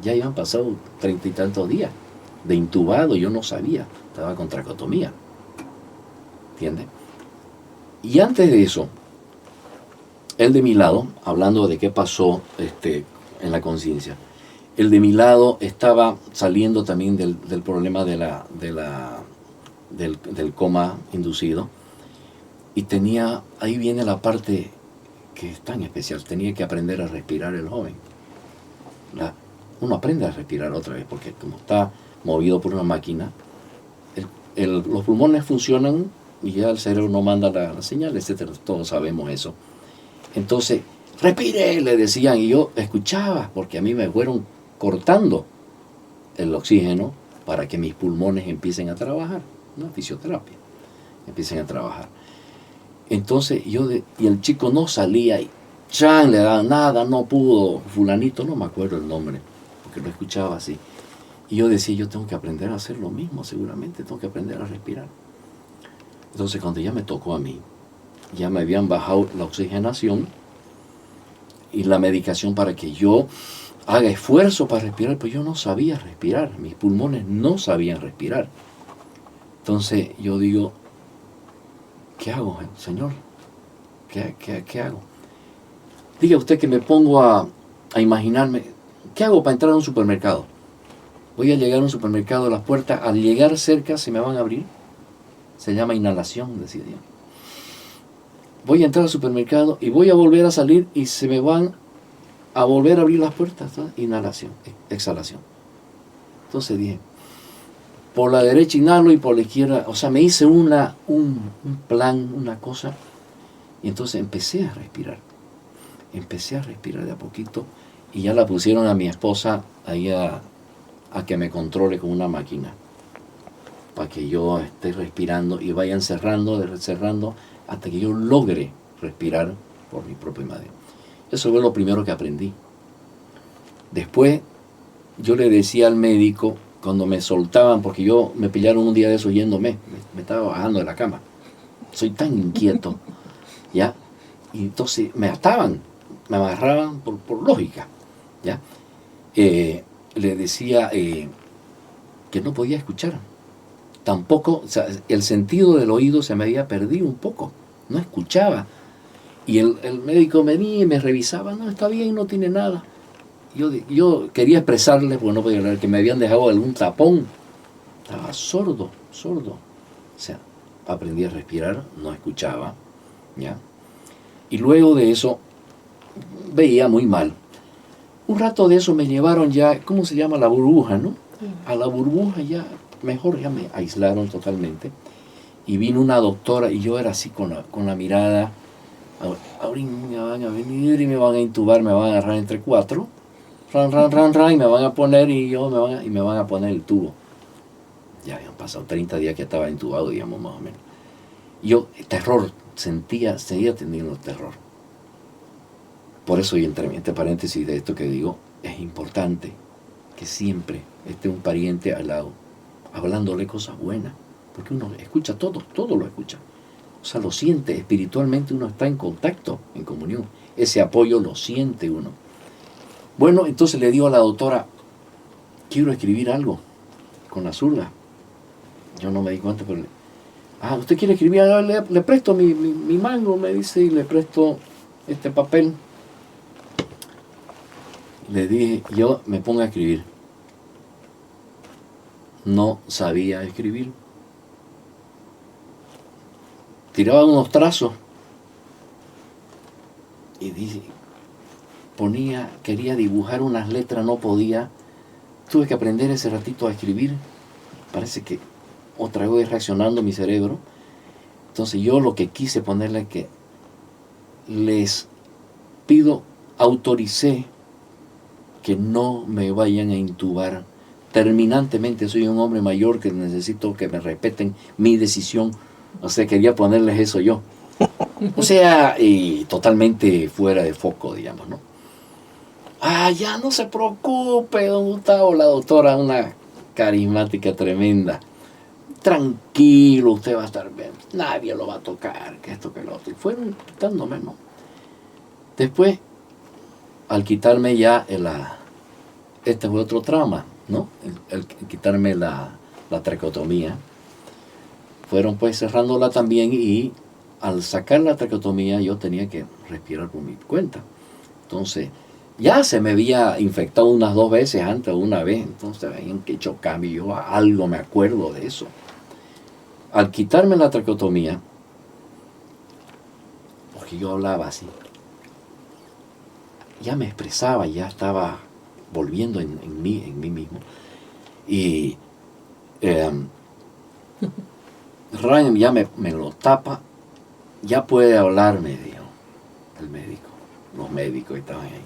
ya habían pasado 30 y tantos días de intubado, yo no sabía, estaba con tracotomía. ¿Entiendes? Y antes de eso, el de mi lado, hablando de qué pasó en la conciencia, el de mi lado estaba saliendo también del problema del coma inducido, y ahí viene la parte que es tan especial, tenía que aprender a respirar el joven. Uno aprende a respirar otra vez, porque como está movido por una máquina, los pulmones funcionan y ya el cerebro no manda la señal, etcétera. Todos sabemos eso. Entonces, respire, le decían, y yo escuchaba, porque a mí me fueron cortando el oxígeno para que mis pulmones empiecen a trabajar, una fisioterapia, empiecen a trabajar. Entonces y el chico no salía, y le daba nada, no pudo, fulanito, no me acuerdo el nombre, porque lo escuchaba así. Y yo decía, yo tengo que aprender a hacer lo mismo, seguramente, tengo que aprender a respirar. Entonces cuando ya me tocó a mí, ya me habían bajado la oxigenación y la medicación para que yo haga esfuerzo para respirar, pero yo no sabía respirar, mis pulmones no sabían respirar. Entonces yo digo, ¿qué hago, Señor? ¿Qué hago? Diga usted que me pongo a imaginarme, ¿qué hago para entrar a un supermercado? Voy a llegar a un supermercado, las puertas al llegar cerca se me van a abrir. Se llama inhalación, decía yo. Voy a entrar al supermercado y voy a volver a salir y se me van a volver a abrir las puertas, ¿no? Inhalación, exhalación. Entonces dije, por la derecha inhalo y por la izquierda, o sea, me hice un plan, una cosa, y entonces empecé a respirar de a poquito, y ya la pusieron a mi esposa ahí a que me controle con una máquina, para que yo esté respirando y vayan cerrando hasta que yo logre respirar por mi propia madre. Eso fue lo primero que aprendí. Después yo le decía al médico, cuando me soltaban, porque me pillaron un día de eso yéndome, me estaba bajando de la cama, soy tan inquieto, ¿ya? Y entonces me ataban, me amarraban por lógica, ¿ya? Le decía que no podía escuchar. Tampoco, o sea, el sentido del oído se me había perdido un poco, no escuchaba. Y el médico venía y me revisaba, no, está bien, no tiene nada. Yo quería expresarle, porque no podía hablar, que me habían dejado algún tapón. Estaba sordo. O sea, aprendí a respirar, no escuchaba, ¿ya? Y luego de eso, veía muy mal. Un rato de eso me llevaron ya, ¿cómo se llama? La burbuja, ¿no? A la burbuja ya me aislaron totalmente. Y vino una doctora y yo era así con la mirada. Ahorita me van a venir y me van a intubar, me van a agarrar entre 4. Y me van a poner me van a poner el tubo. Ya habían pasado 30 días que estaba intubado, digamos, más o menos. Yo, terror, seguía teniendo terror. Por eso, y entre paréntesis de esto que digo, es importante que siempre esté un pariente al lado, hablándole cosas buenas, porque uno escucha todo lo escucha. O sea, lo siente, espiritualmente uno está en contacto, en comunión. Ese apoyo lo siente uno. Bueno, entonces le digo a la doctora, quiero escribir algo con la zurda. Yo no me di cuenta, pero ¿usted quiere escribir? Le presto mi mango, me dice, y le presto este papel. Le dije, yo me pongo a escribir. No sabía escribir. Tiraba unos trazos y quería dibujar unas letras, no podía. Tuve que aprender ese ratito a escribir. Parece que otra vez reaccionando mi cerebro. Entonces yo lo que quise ponerle es que les autoricé que no me vayan a intubar terminantemente. Soy un hombre mayor que necesito que me respeten mi decisión. O sea, quería ponerles eso yo. O sea, y totalmente fuera de foco, digamos, ¿no? Ya no se preocupe, don Gustavo, la doctora, una carismática tremenda. Tranquilo, usted va a estar bien, nadie lo va a tocar, que esto, que lo otro. Y fueron quitándome, ¿no? Después, al quitarme ya este fue otro trauma, ¿no? El quitarme la traqueotomía, fueron pues cerrándola también, y al sacar la traqueotomía yo tenía que respirar por mi cuenta. Entonces, ya se me había infectado unas 2 veces antes, una vez, entonces habían que hecho cambio, yo algo me acuerdo de eso. Al quitarme la traqueotomía, porque yo hablaba así, ya me expresaba, ya estaba volviendo en mí mismo. Y Ryan ya me lo tapa, ya puede hablar, me dijo el médico. Los médicos estaban ahí.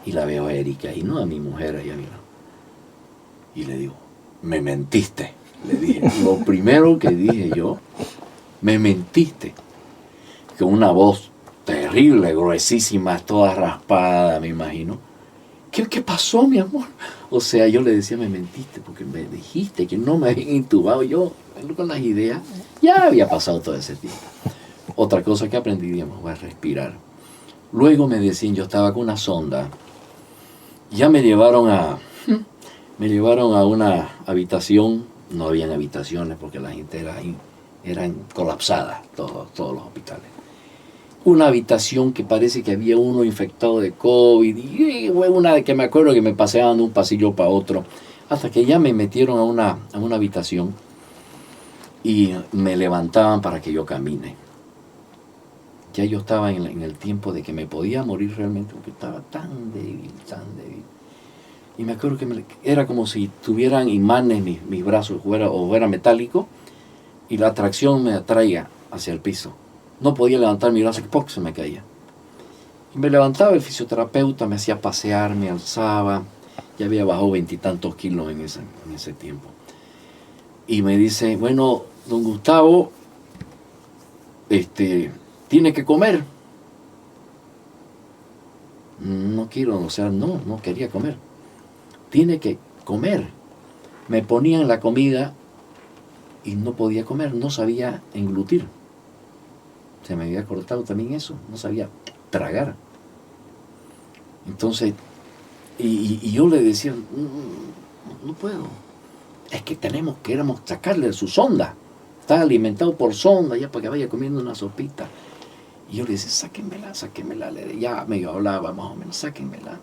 Y la veo a Erika y no a mi mujer allá, mira. Y le digo, me mentiste, le dije. Lo primero que dije yo, me mentiste. Con una voz terrible, gruesísima, toda raspada, me imagino. ¿Qué pasó, mi amor? O sea, yo le decía, me mentiste porque me dijiste que no me habían intubado. Yo, con las ideas, ya había pasado todo ese tiempo. Otra cosa que aprendí, digamos, a respirar. Luego me decían, yo estaba con una sonda. Ya me llevaron a una habitación. No habían habitaciones porque la gente eran colapsadas, todos los hospitales. Una habitación que parece que había uno infectado de COVID, y una de que me acuerdo que me paseaban de un pasillo para otro, hasta que ya me metieron a una habitación y me levantaban para que yo camine. Ya yo estaba en el tiempo de que me podía morir realmente, porque estaba tan débil. Y me acuerdo que era como si tuvieran imanes mis brazos, o fuera metálico, y la atracción me atraía hacia el piso. No podía levantar mi brazo, que ¡poc! Se me caía. Y me levantaba el fisioterapeuta, me hacía pasear, me alzaba. Ya había bajado 20 y tantos kilos en ese tiempo. Y me dice, bueno, don Gustavo, tiene que comer. No quiero, o sea, no quería comer. Tiene que comer. Me ponían la comida y no podía comer, no sabía englutir. Se me había cortado también eso, no sabía tragar. Entonces, y yo le decía, no puedo. Es que queremos sacarle su sonda. Está alimentado por sonda, ya para que vaya comiendo una sopita. Y yo le decía, sáquenmela. Ya medio hablaba más o menos, sáquenmela.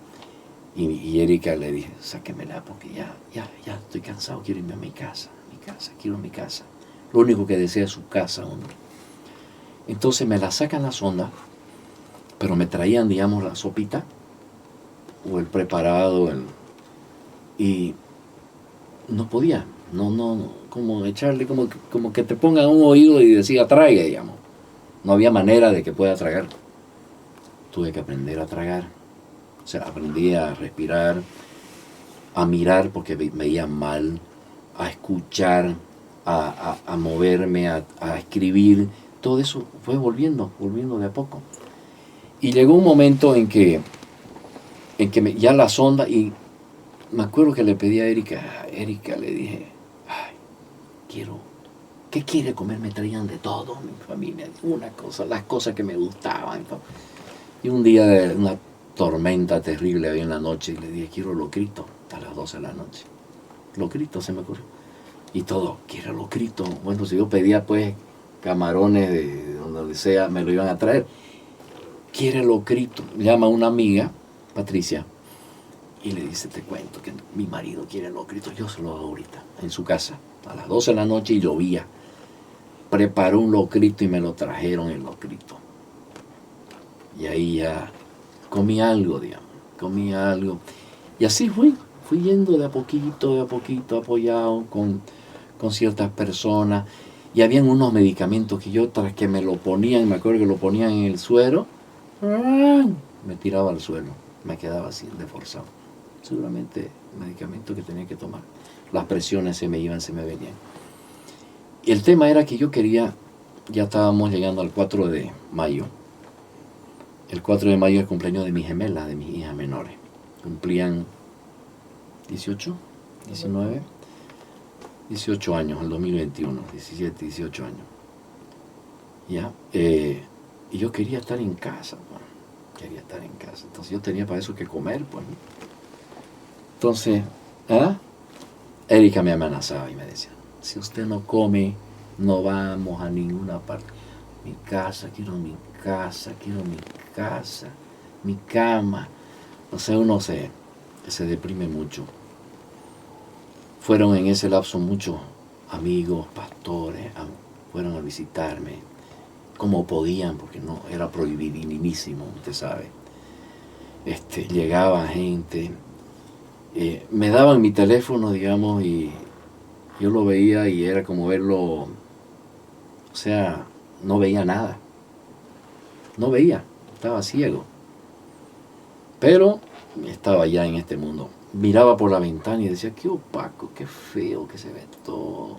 Y Erika le dije, sáquenmela porque ya estoy cansado, quiero irme a mi casa, quiero mi casa. Lo único que desea es su casa, hombre. Entonces me la sacan la sonda, pero me traían, digamos, la sopita o el preparado, y no podía, como echarle, como que te pongan un oído y decía, traiga, digamos. No había manera de que pueda tragar. Tuve que aprender a tragar. O sea, aprendí a respirar, a mirar porque veía mal, a escuchar, a moverme, a escribir. Todo eso fue volviendo de a poco. Y llegó un momento en que ya la sonda, y me acuerdo que le pedí a Erika le dije, ay, ¿qué quiere comer? Me traían de todo, mi familia, las cosas que me gustaban. Y un día de una tormenta terrible había en la noche, y le dije, quiero locrito, a las 12 de la noche. Locrito se me ocurrió. Y todo, quiero locrito. Bueno, si yo pedía pues camarones de donde sea, me lo iban a traer. Quiere locrito. Llama a una amiga, Patricia, y le dice, te cuento que mi marido quiere locrito, yo se lo hago ahorita, en su casa, a las 12 de la noche, y llovía. Preparó un locrito y me lo trajeron el locrito. Y ahí ya comí algo, digamos, Y así fui yendo de a poquito, apoyado con ciertas personas. Y habían unos medicamentos que yo, tras que me lo ponían, me acuerdo que lo ponían en el suero, me tiraba al suelo, me quedaba así, deforzado. Seguramente medicamentos que tenía que tomar. Las presiones se me iban, se me venían. Y el tema era que yo quería, ya estábamos llegando al 4 de mayo. El 4 de mayo es el cumpleaños de mis gemelas, de mis hijas menores. Cumplían 18, 19, 18 años, el 2021, 17, 18 años. ¿Ya? Y yo quería estar en casa, quería estar en casa. Entonces yo tenía para eso que comer, pues. Entonces, Erika me amenazaba y me decía, si usted no come, no vamos a ninguna parte. Mi casa, quiero mi casa, mi cama. O sea, uno se deprime mucho. Fueron en ese lapso muchos amigos, pastores, fueron a visitarme, como podían, porque no era prohibidísimo, usted sabe. Llegaba gente, me daban mi teléfono, digamos, y yo lo veía y era como verlo, o sea, no veía nada. No veía, estaba ciego. Pero estaba ya en este mundo. Miraba por la ventana y decía, qué opaco, qué feo que se ve todo.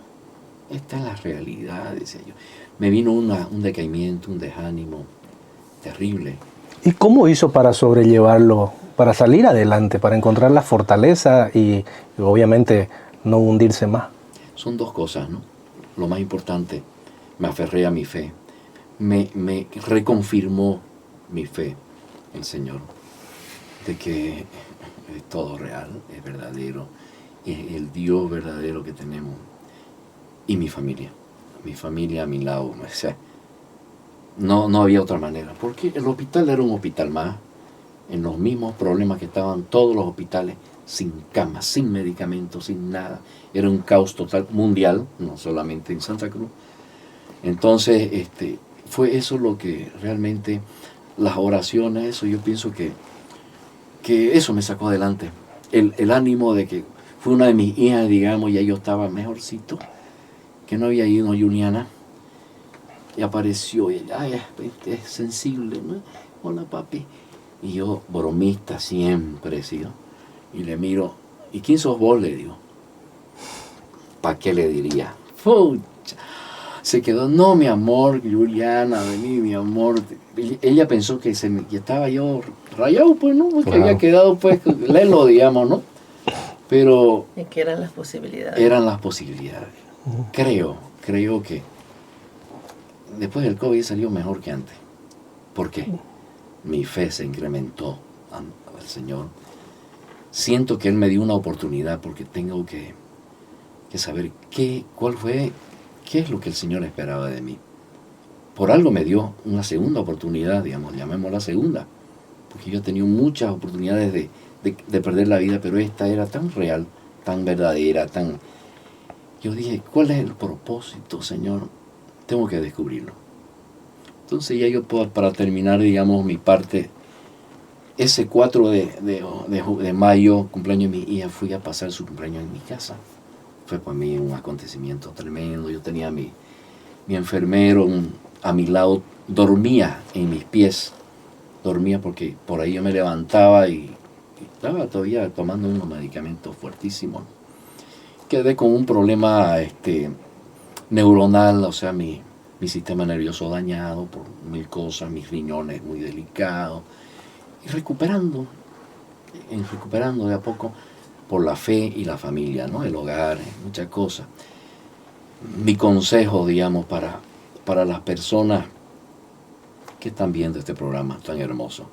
Esta es la realidad, decía yo. Me vino un decaimiento, un desánimo terrible. ¿Y cómo hizo para sobrellevarlo, para salir adelante, para encontrar la fortaleza y obviamente no hundirse más? Son dos cosas, ¿no? Lo más importante, me aferré a mi fe. Me reconfirmó mi fe, el Señor, de que es todo real, es verdadero, es el Dios verdadero que tenemos. Y mi familia a mi lado. O sea, no había otra manera, porque el hospital era un hospital más, en los mismos problemas que estaban todos los hospitales, sin camas, sin medicamentos, sin nada. Era un caos total, mundial, no solamente en Santa Cruz. Entonces, fue eso lo que realmente, las oraciones, eso yo pienso que eso me sacó adelante. El ánimo de que fue una de mis hijas, digamos, ya yo estaba mejorcito, que no había ido a Juliana, y apareció, y ella, es sensible, ¿no? Hola, papi. Y yo, bromista siempre he sido, y le miro, ¿y quién sos vos? Le digo. ¿Para qué le diría? Pucha. Se quedó, no, mi amor, Juliana, vení, mi amor. Ella pensó que estaba yo rayado, pues, ¿no? Porque había quedado, pues, lelo, digamos, ¿no? Pero... Es que eran las posibilidades. Eran las posibilidades. Creo que después del COVID salió mejor que antes. ¿Por qué? Mi fe se incrementó al Señor. Siento que Él me dio una oportunidad porque tengo que saber qué es lo que el Señor esperaba de mí. Por algo me dio una segunda oportunidad, digamos, llamémosla segunda, porque yo he tenido muchas oportunidades de perder la vida, pero esta era tan real, tan verdadera, Yo dije, ¿cuál es el propósito, Señor? Tengo que descubrirlo. Entonces ya yo puedo, para terminar, digamos, mi parte, ese 4 de mayo, cumpleaños de mi hija, fui a pasar su cumpleaños en mi casa. Fue para mí un acontecimiento tremendo. Yo tenía mi enfermero a mi lado, dormía en mis pies. Dormía porque por ahí yo me levantaba y estaba todavía tomando unos medicamentos fuertísimos. quedé con un problema neuronal, o sea, mi sistema nervioso dañado por mil cosas, mis riñones muy delicados, y recuperando de a poco por la fe y la familia, ¿no? El hogar, muchas cosas. Mi consejo, digamos, para las personas que están viendo este programa tan hermoso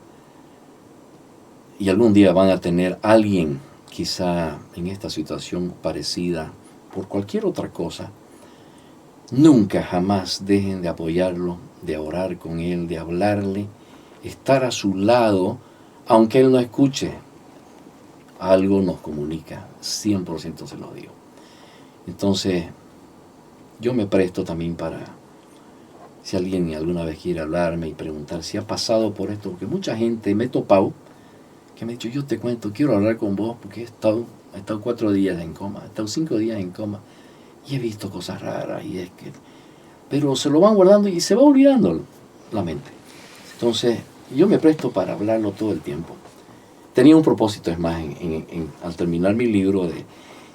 y algún día van a tener a alguien quizá en esta situación parecida por cualquier otra cosa, nunca jamás dejen de apoyarlo, de orar con él, de hablarle, estar a su lado, aunque él no escuche. Algo nos comunica, 100% se lo digo. Entonces, yo me presto también para, si alguien alguna vez quiere hablarme y preguntar si ha pasado por esto, porque mucha gente me he topado, que me ha dicho, yo te cuento, quiero hablar con vos porque he estado 4 días en coma, he estado 5 días en coma, y he visto cosas raras, pero se lo van guardando y se va olvidando la mente. Entonces, yo me presto para hablarlo todo el tiempo. Tenía un propósito, es más, al terminar mi libro,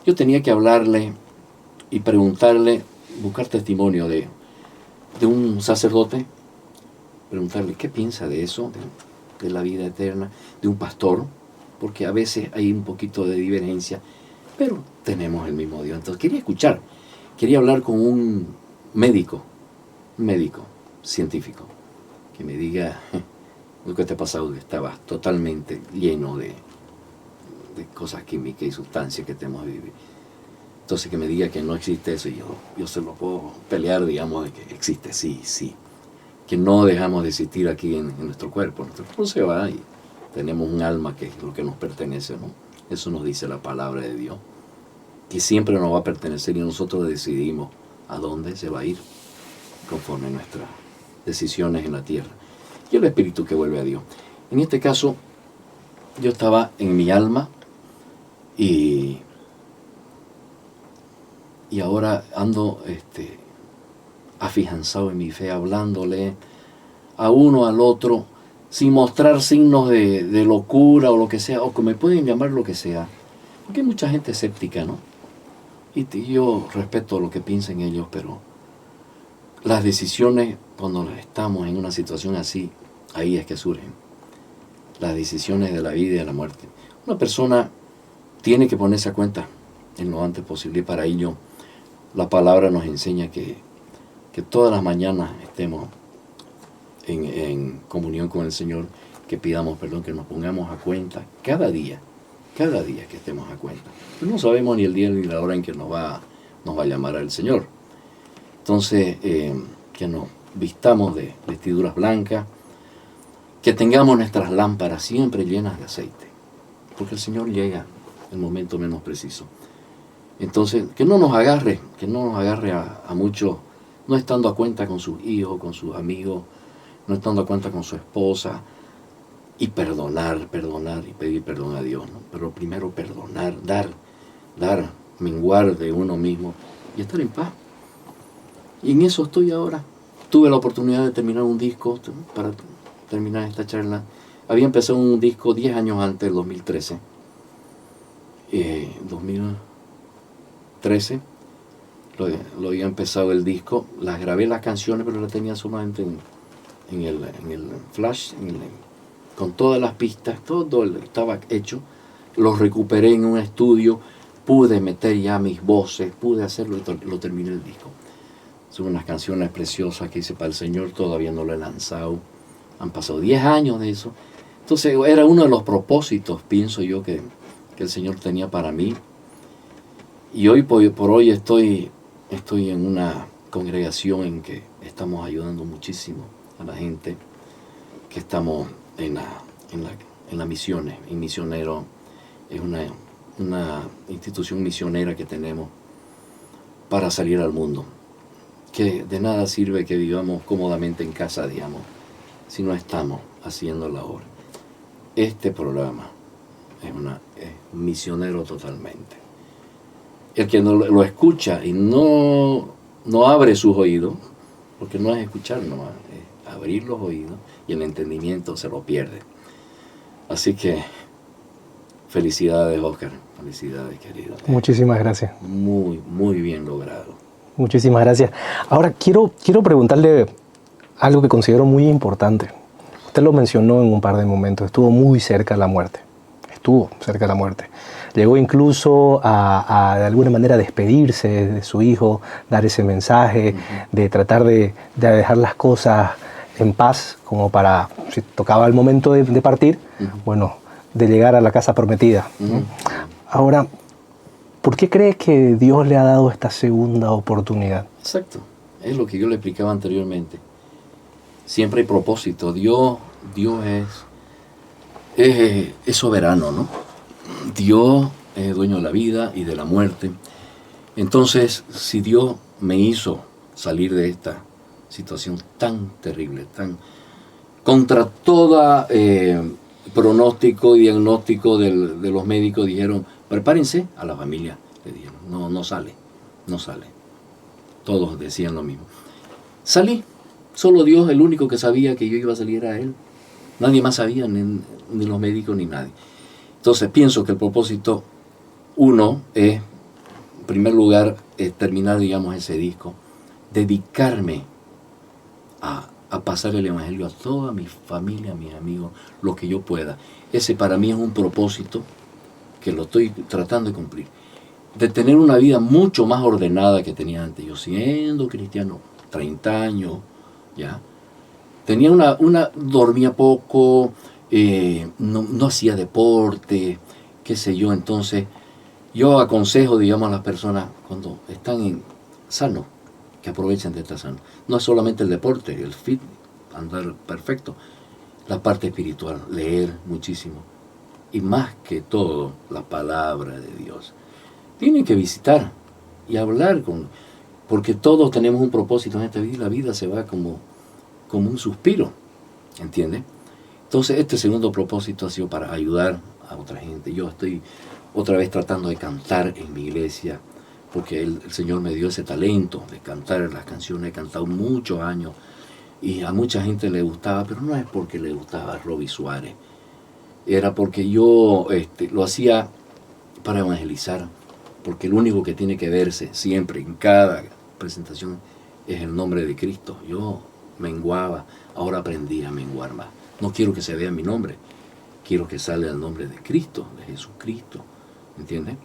yo tenía que hablarle y preguntarle, buscar testimonio de un sacerdote, preguntarle qué piensa de eso, de la vida eterna, de un pastor, porque a veces hay un poquito de divergencia, pero tenemos el mismo Dios. Entonces quería hablar con un médico científico, que me diga lo que te ha pasado, que estabas totalmente lleno de cosas químicas y sustancias que tenemos que vivir. Entonces que me diga que no existe eso, y yo se lo puedo pelear, digamos, de que existe, sí. Que no dejamos de existir aquí en nuestro cuerpo. Nuestro cuerpo se va y tenemos un alma que es lo que nos pertenece, ¿no? Eso nos dice la palabra de Dios, que siempre nos va a pertenecer y nosotros decidimos a dónde se va a ir conforme a nuestras decisiones en la tierra. Y el espíritu que vuelve a Dios. En este caso, yo estaba en mi alma y ahora ando afianzado en mi fe, hablándole a uno al otro, sin mostrar signos de locura o lo que sea, o que me pueden llamar lo que sea. Porque hay mucha gente escéptica, ¿no? Y yo respeto lo que piensen ellos, pero las decisiones, cuando estamos en una situación así, ahí es que surgen las decisiones de la vida y de la muerte. Una persona tiene que ponerse a cuenta en lo antes posible, y para ello la palabra nos enseña que todas las mañanas estemos en comunión con el Señor, que pidamos perdón, que nos pongamos a cuenta cada día que estemos a cuenta. Pero no sabemos ni el día ni la hora en que nos va a llamar el Señor. Entonces, que nos vistamos de vestiduras blancas, que tengamos nuestras lámparas siempre llenas de aceite, porque el Señor llega en el momento menos preciso. Entonces, que no nos agarre a muchos no estando a cuenta con sus hijos, con sus amigos, no estando a cuenta con su esposa, y perdonar y pedir perdón a Dios, ¿no? Pero primero perdonar, dar, menguar de uno mismo y estar en paz. Y en eso estoy ahora. Tuve la oportunidad de terminar un disco, para terminar esta charla. Había empezado un disco 10 años antes, del 2013. 2013 lo había empezado el disco. Las grabé las canciones, pero las tenía solamente en el flash, con todas las pistas, todo estaba hecho. Los recuperé en un estudio, pude meter ya mis voces, pude hacerlo y lo terminé el disco. Son unas canciones preciosas que hice para el Señor, todavía no lo he lanzado. Han pasado 10 años de eso. Entonces era uno de los propósitos, pienso yo, que el Señor tenía para mí. Y hoy por hoy estoy en una congregación en que estamos ayudando muchísimo a la gente, que estamos en las misiones. En Misionero es una institución misionera que tenemos para salir al mundo. Que de nada sirve que vivamos cómodamente en casa, digamos, si no estamos haciendo la obra. Este programa es misionero totalmente. El que no lo escucha y no abre sus oídos, porque no es escuchar nomás, es abrir los oídos, y el entendimiento se lo pierde. Así que Felicidades, Oscar. Felicidades, querido. Muchísimas gracias. Muy, muy bien logrado. Muchísimas gracias. Ahora, quiero preguntarle algo que considero muy importante. Usted lo mencionó en un par de momentos. Estuvo muy cerca de la muerte. Estuvo cerca de la muerte. Llegó incluso a de alguna manera despedirse de su hijo, dar ese mensaje, de tratar de dejar las cosas en paz, como para, si tocaba el momento de partir, bueno, de llegar a la casa prometida, ¿no? Ahora, ¿por qué cree que Dios le ha dado esta segunda oportunidad? Exacto. Es lo que yo le explicaba anteriormente. Siempre hay propósito. Dios es soberano, ¿no? Dios es dueño de la vida y de la muerte. Entonces, si Dios me hizo salir de esta situación tan terrible, tan contra toda pronóstico y diagnóstico de los médicos, dijeron, prepárense, a la familia le dijeron, no sale. Todos decían lo mismo. Salí, solo Dios, el único que sabía que yo iba a salir, a Él. Nadie más sabía, ni los médicos ni nadie. Entonces pienso que el propósito, uno, es, en primer lugar, terminar, digamos, ese disco, dedicarme a pasar el Evangelio a toda mi familia, a mis amigos, lo que yo pueda. Ese para mí es un propósito que lo estoy tratando de cumplir. De tener una vida mucho más ordenada que tenía antes. Yo siendo cristiano, 30 años, ya. Tenía dormía poco, no hacía deporte, qué sé yo. Entonces, yo aconsejo, digamos, a las personas cuando están sanos, que aprovechen de estar sanos. No es solamente el deporte, el fit, andar perfecto. La parte espiritual, leer muchísimo. Y más que todo, la palabra de Dios. Tienen que visitar y hablar porque todos tenemos un propósito en esta vida y la vida se va como un suspiro, ¿entiendes? Entonces este segundo propósito ha sido para ayudar a otra gente. Yo estoy otra vez tratando de cantar en mi iglesia, porque el Señor me dio ese talento de cantar las canciones. He cantado muchos años y a mucha gente le gustaba, pero no es porque le gustaba Robbie Suárez, era porque yo lo hacía para evangelizar, porque el único que tiene que verse siempre en cada presentación es el nombre de Cristo. Yo menguaba, ahora aprendí a menguar más. No quiero que se vea mi nombre, quiero que salga el nombre de Cristo, de Jesucristo, ¿entiendes?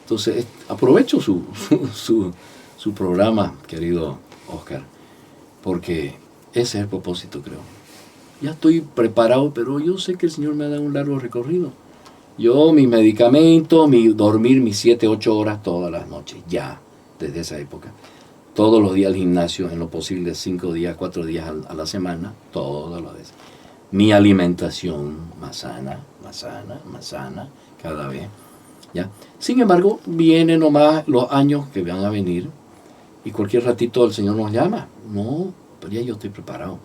Entonces aprovecho su programa, querido Oscar, porque ese es el propósito, creo. Ya estoy preparado, pero yo sé que el Señor me ha dado un largo recorrido. Yo, mis medicamentos, dormir mis 7, 8 horas todas las noches, ya, desde esa época. Todos los días al gimnasio, en lo posible 5 días, 4 días a la semana, todos los días. Mi alimentación más sana, cada vez. ¿Ya? Sin embargo, vienen nomás los años que van a venir y cualquier ratito el Señor nos llama. No, pero ya yo estoy preparado.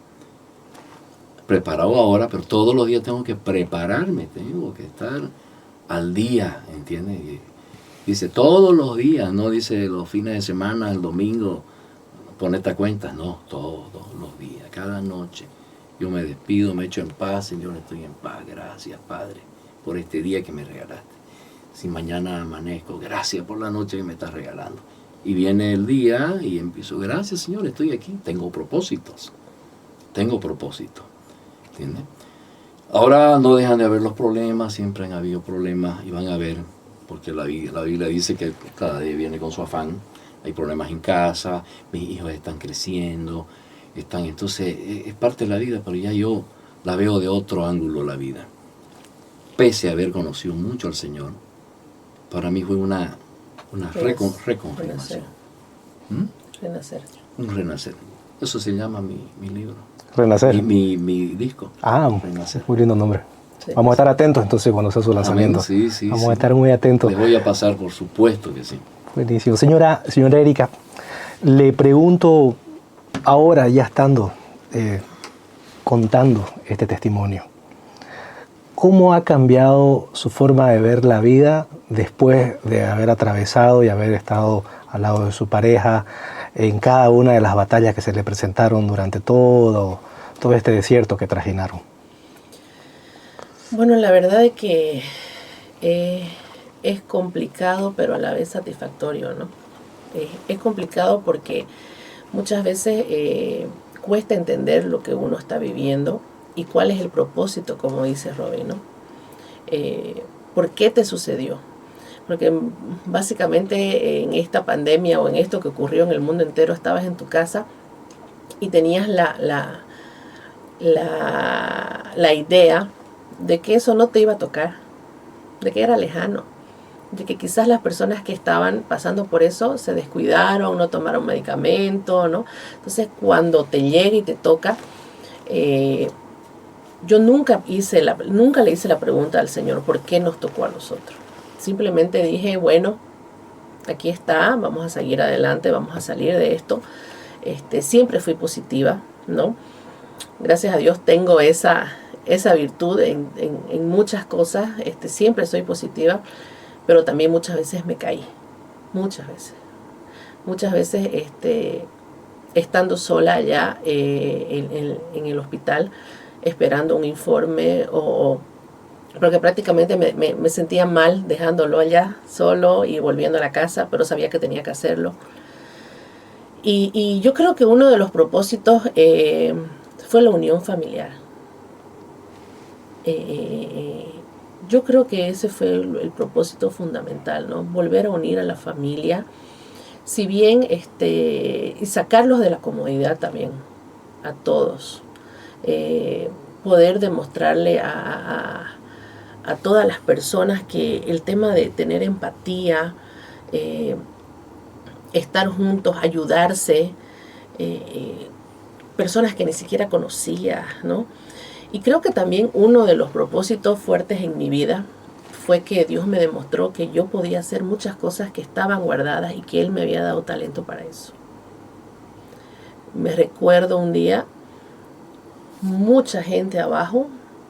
Preparado ahora, pero todos los días tengo que prepararme, tengo que estar al día, ¿entiendes? Y dice todos los días, no dice los fines de semana, el domingo, ponete a cuenta, no, todos los días, cada noche. Yo me despido, me echo en paz, Señor, estoy en paz, gracias, Padre, por este día que me regalaste. Si mañana amanezco, gracias por la noche que me estás regalando. Y viene el día y empiezo, gracias, Señor, estoy aquí, tengo propósitos, ¿entiendes? Ahora no dejan de haber los problemas, siempre han habido problemas y van a haber, porque la Biblia dice que cada día viene con su afán. Hay problemas en casa, mis hijos están creciendo, entonces es parte de la vida, pero ya yo la veo de otro ángulo la vida. Pese a haber conocido mucho al Señor, para mí fue una reconfirmación. Renacer. Un renacer. Eso se llama mi libro. Renacer. Mi disco. Renacer. Muy lindo nombre. Sí. Vamos a estar atentos entonces cuando sea su lanzamiento. Amén. Sí, Vamos a estar muy atentos. Les voy a pasar, por supuesto que sí. Buenísimo. Señora Erika, le pregunto ahora, ya estando contando este testimonio, ¿cómo ha cambiado su forma de ver la vida después de haber atravesado y haber estado al lado de su pareja en cada una de las batallas que se le presentaron durante todo este desierto que trajinaron? Bueno, la verdad es que es complicado, pero a la vez satisfactorio, ¿no? Es complicado porque muchas veces cuesta entender lo que uno está viviendo y cuál es el propósito, como dice Robin, ¿no? ¿Por qué te sucedió? Porque básicamente en esta pandemia o en esto que ocurrió en el mundo entero, estabas en tu casa y tenías la idea de que eso no te iba a tocar, de que era lejano, de que quizás las personas que estaban pasando por eso se descuidaron, no tomaron medicamento, ¿no? Entonces cuando te llega y te toca, yo nunca le hice la pregunta al Señor, ¿por qué nos tocó a nosotros? Simplemente dije, bueno, aquí está, vamos a seguir adelante, vamos a salir de esto. Siempre fui positiva, ¿no? Gracias a Dios tengo esa virtud en muchas cosas. Siempre soy positiva, pero también muchas veces me caí. Muchas veces. Muchas veces estando sola allá en el hospital, esperando un informe porque prácticamente me sentía mal dejándolo allá solo y volviendo a la casa, pero sabía que tenía que hacerlo. Y yo creo que uno de los propósitos fue la unión familiar. Yo creo que ese fue el propósito fundamental, ¿no? Volver a unir a la familia, si bien y sacarlos de la comodidad también, a todos. Poder demostrarle a todas las personas que el tema de tener empatía, estar juntos, ayudarse, personas que ni siquiera conocía, ¿no? Y creo que también uno de los propósitos fuertes en mi vida fue que Dios me demostró que yo podía hacer muchas cosas que estaban guardadas y que Él me había dado talento para eso. Me recuerdo un día, mucha gente abajo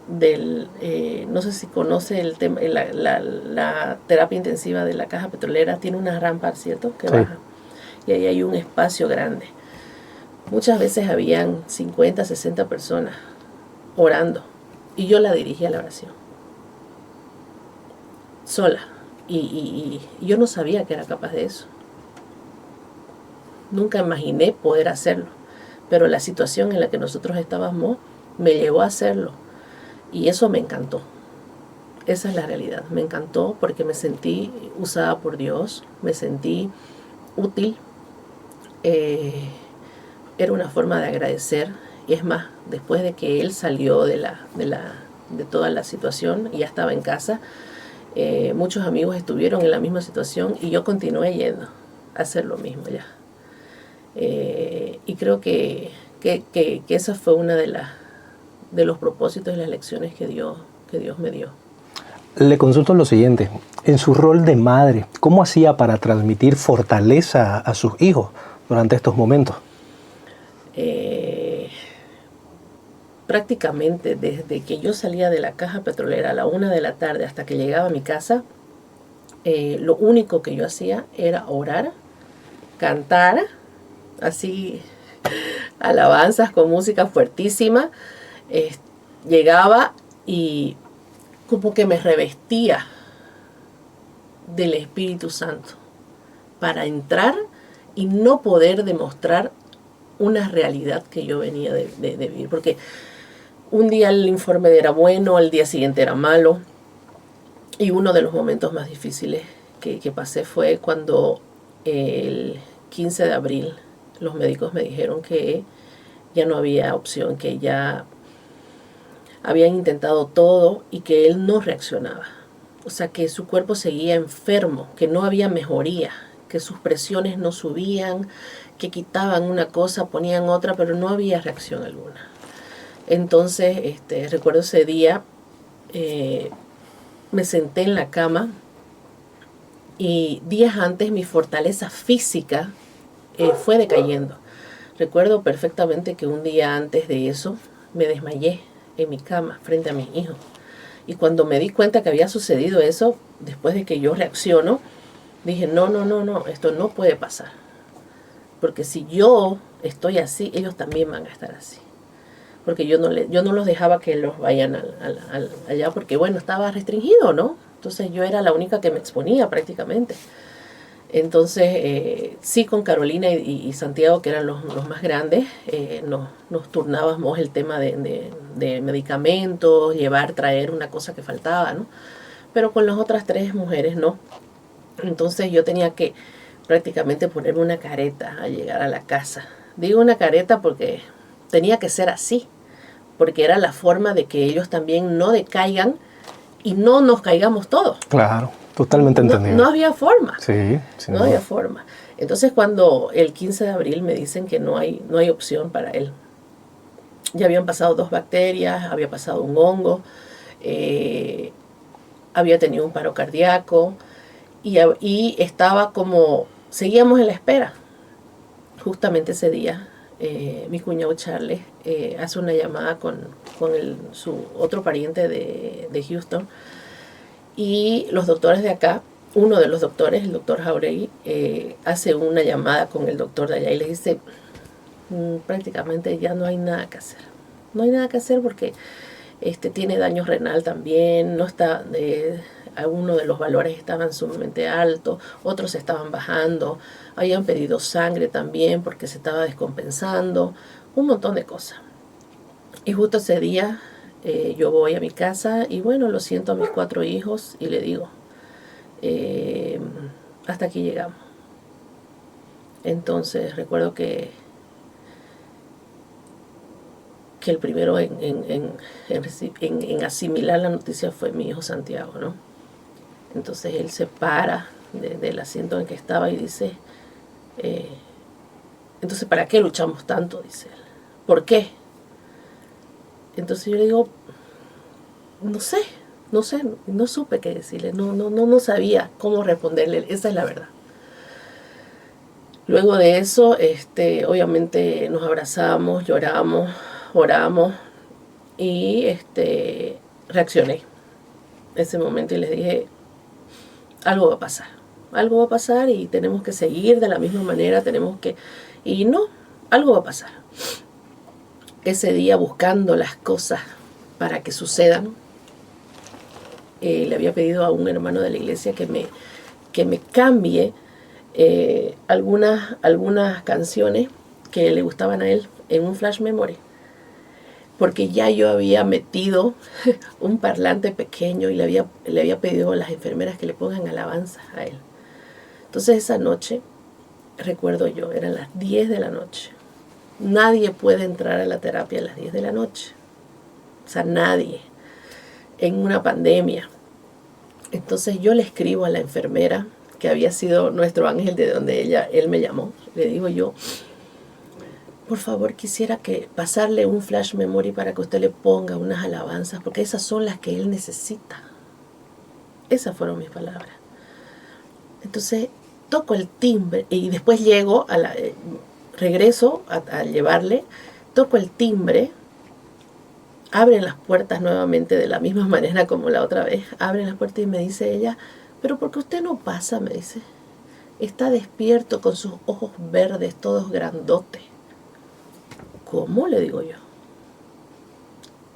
no sé si conoce el tema, la terapia intensiva de la Caja Petrolera, tiene una rampa, ¿cierto?, que baja. Y ahí hay un espacio grande. Muchas veces habían 50, 60 personas orando. Y yo la dirigía la oración. Sola. Y yo no sabía que era capaz de eso. Nunca imaginé poder hacerlo. Pero la situación en la que nosotros estábamos me llevó a hacerlo. Y eso me encantó. Esa es la realidad. Me encantó porque me sentí usada por Dios. Me sentí útil. Era una forma de agradecer. Y es más, después de que él salió de toda la situación y ya estaba en casa, muchos amigos estuvieron en la misma situación y yo continué yendo a hacer lo mismo ya. Y creo que esa fue una de los propósitos y las lecciones que Dios me dio. Le consulto lo siguiente. En su rol de madre, ¿cómo hacía para transmitir fortaleza a sus hijos durante estos momentos? Prácticamente desde que yo salía de la Caja Petrolera a la 1 de la tarde hasta que llegaba a mi casa, lo único que yo hacía era orar, cantar, así alabanzas con música fuertísima. Llegaba y como que me revestía del Espíritu Santo para entrar y no poder demostrar una realidad que yo venía de vivir. Porque un día el informe era bueno, al día siguiente era malo. Y uno de los momentos más difíciles que pasé fue cuando el 15 de abril los médicos me dijeron que ya no había opción, que ya habían intentado todo y que él no reaccionaba. O sea, que su cuerpo seguía enfermo, que no había mejoría, que sus presiones no subían, que quitaban una cosa, ponían otra, pero no había reacción alguna. Entonces, recuerdo ese día, me senté en la cama y días antes mi fortaleza física fue decayendo. Recuerdo perfectamente que un día antes de eso me desmayé en mi cama frente a mis hijos. Y cuando me di cuenta que había sucedido eso, después de que yo reacciono, dije, no, esto no puede pasar. Porque si yo estoy así, ellos también van a estar así. Porque yo no los dejaba que los vayan allá, porque bueno, estaba restringido, ¿no? Entonces yo era la única que me exponía prácticamente. Entonces, sí, con Carolina y Santiago, que eran los más grandes, nos turnábamos el tema de medicamentos, llevar, traer una cosa que faltaba, ¿no? Pero con las otras 3 mujeres no. Entonces yo tenía que prácticamente ponerme una careta al llegar a la casa. Digo una careta porque tenía que ser así, porque era la forma de que ellos también no decaigan y no nos caigamos todos. Claro, totalmente entendido. No había forma. Sí, no había forma. Entonces cuando el 15 de abril me dicen que no hay opción para él, ya habían pasado 2 bacterias, había pasado un hongo, había tenido un paro cardíaco y estaba como, seguíamos en la espera. Justamente ese día, mi cuñado Charles hace una llamada con su otro pariente de Houston, y los doctores de acá, uno de los doctores, el doctor Jauregui, hace una llamada con el doctor de allá y le dice, prácticamente ya no hay nada que hacer. No hay nada que hacer porque tiene daño renal también, no está, algunos de los valores estaban sumamente altos, otros estaban bajando, habían pedido sangre también porque se estaba descompensando, un montón de cosas. Y justo ese día yo voy a mi casa y bueno, lo siento a mis 4 hijos y le digo, hasta aquí llegamos. Entonces recuerdo que el primero en asimilar la noticia fue mi hijo Santiago, ¿no? Entonces él se para del asiento en que estaba y dice, entonces ¿para qué luchamos tanto? Dice él. ¿Por qué? Entonces yo le digo, no sé, no supe qué decirle, no sabía cómo responderle, esa es la verdad. Luego de eso, obviamente nos abrazamos, lloramos, oramos y reaccioné ese momento y les dije, algo va a pasar y tenemos que seguir de la misma manera, y no, algo va a pasar. Ese día, buscando las cosas para que sucedan, le había pedido a un hermano de la iglesia que me cambie algunas canciones que le gustaban a él en un flash memory, porque ya yo había metido un parlante pequeño y le había pedido a las enfermeras que le pongan alabanza a él. Entonces esa noche, recuerdo yo, eran las 10 de la noche. Nadie puede entrar a la terapia a las 10 de la noche. O sea, nadie. En una pandemia. Entonces yo le escribo a la enfermera, que había sido nuestro ángel de donde él me llamó. Le digo yo, por favor, quisiera pasarle un flash memory para que usted le ponga unas alabanzas, porque esas son las que él necesita. Esas fueron mis palabras. Entonces toco el timbre y después regreso a llevarle, toco el timbre, abren las puertas nuevamente de la misma manera como la otra vez, abren las puertas y me dice ella, pero ¿por qué usted no pasa? Me dice, está despierto con sus ojos verdes, todos grandotes. ¿Cómo? Le digo yo.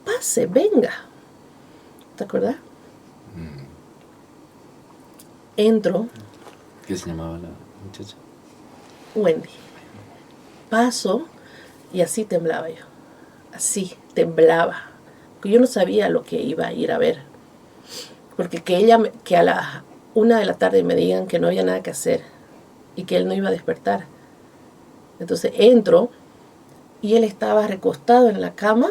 Pase, venga. ¿Te acuerdas? Entro. ¿Qué se llamaba la muchacha? Wendy. Paso y así temblaba yo. Así, temblaba. Porque yo no sabía lo que iba a ir a ver. Porque que a la 1 de la tarde me digan que no había nada que hacer y que él no iba a despertar. Entonces entro y él estaba recostado en la cama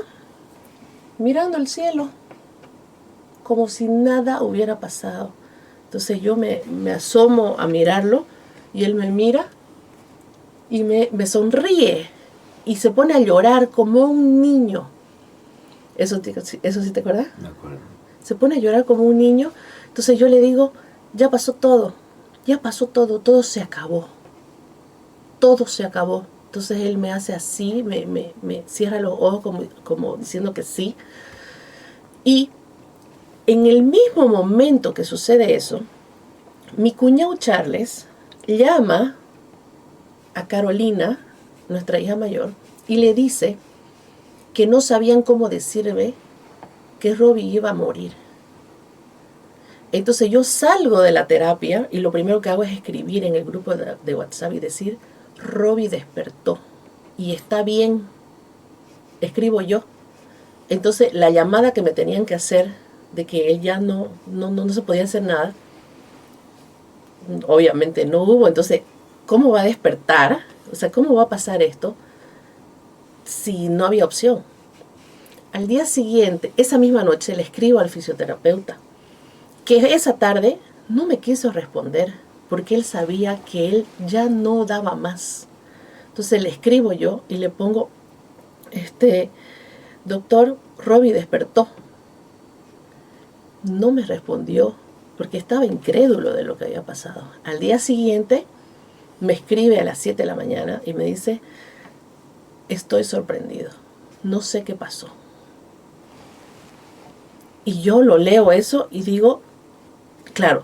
mirando el cielo como si nada hubiera pasado. Entonces yo me asomo a mirarlo y él me mira y me sonríe y se pone a llorar como un niño. ¿Eso sí te acuerdas? Me acuerdo. Se pone a llorar como un niño. Entonces yo le digo, ya pasó todo, todo se acabó. Todo se acabó. Entonces él me hace así, me cierra los ojos como diciendo que sí. Y en el mismo momento que sucede eso, mi cuñado Charles llama a Carolina, nuestra hija mayor, y le dice que no sabían cómo decirme que Robbie iba a morir. Entonces yo salgo de la terapia y lo primero que hago es escribir en el grupo de WhatsApp y decir, Robbie despertó y está bien, escribo yo. Entonces la llamada que me tenían que hacer de que él ya no se podía hacer nada, obviamente no hubo. Entonces, ¿cómo va a despertar? O sea, ¿cómo va a pasar esto si no había opción? Al día siguiente, esa misma noche, le escribo al fisioterapeuta, que esa tarde no me quiso responder porque él sabía que él ya no daba más. Entonces le escribo yo y le pongo, doctor, Robbie despertó. No me respondió porque estaba incrédulo de lo que había pasado. Al día siguiente me escribe a las 7 de la mañana y me dice, estoy sorprendido, no sé qué pasó. Y yo lo leo eso y digo, claro,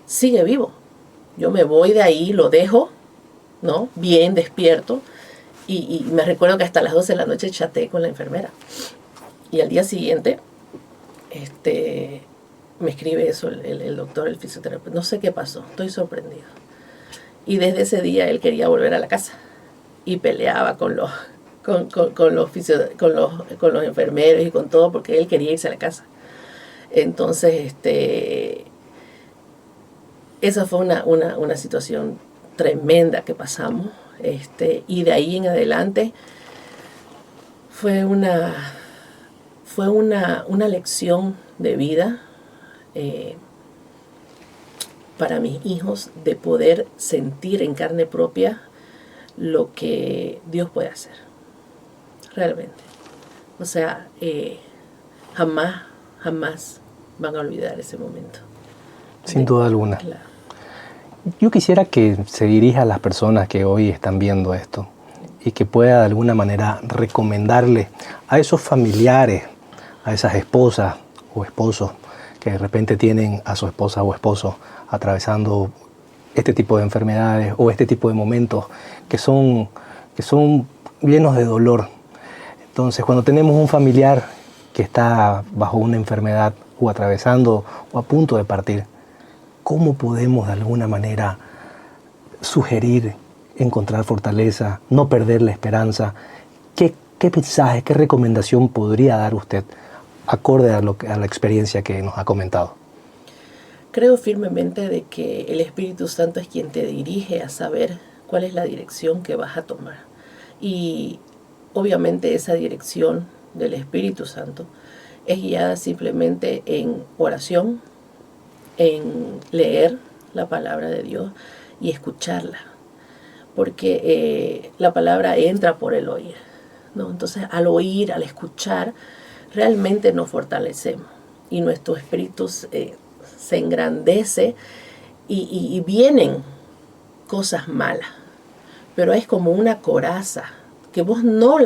sigue vivo. Yo me voy de ahí, lo dejo, ¿no? Bien, despierto. Y me recuerdo que hasta las 12 de la noche chateé con la enfermera. Y al día siguiente, me escribe eso el doctor, el fisioterapeuta. No sé qué pasó, estoy sorprendido. Y desde ese día él quería volver a la casa. Y peleaba con los enfermeros y con todo porque él quería irse a la casa. Entonces, esa fue una situación tremenda que pasamos. Y de ahí en adelante fue una lección de vida para mis hijos, de poder sentir en carne propia lo que Dios puede hacer, realmente. O sea, jamás van a olvidar ese momento. Sin duda alguna. Claro. Yo quisiera que se dirija a las personas que hoy están viendo esto y que pueda de alguna manera recomendarle a esos familiares, a esas esposas o esposos que de repente tienen a su esposa o esposo atravesando este tipo de enfermedades o este tipo de momentos que son llenos de dolor. Entonces, cuando tenemos un familiar que está bajo una enfermedad o atravesando o a punto de partir, ¿cómo podemos de alguna manera sugerir, encontrar fortaleza, no perder la esperanza? ¿Qué mensaje, qué recomendación podría dar usted acorde a la experiencia que nos ha comentado? Creo firmemente de que el Espíritu Santo es quien te dirige a saber cuál es la dirección que vas a tomar. Y obviamente esa dirección del Espíritu Santo es guiada simplemente en oración, en leer la palabra de Dios y escucharla, porque la palabra entra por el oír, ¿no? Entonces, al oír, al escuchar, realmente nos fortalecemos y nuestro espíritu se engrandece y vienen cosas malas, pero es como una coraza que vos no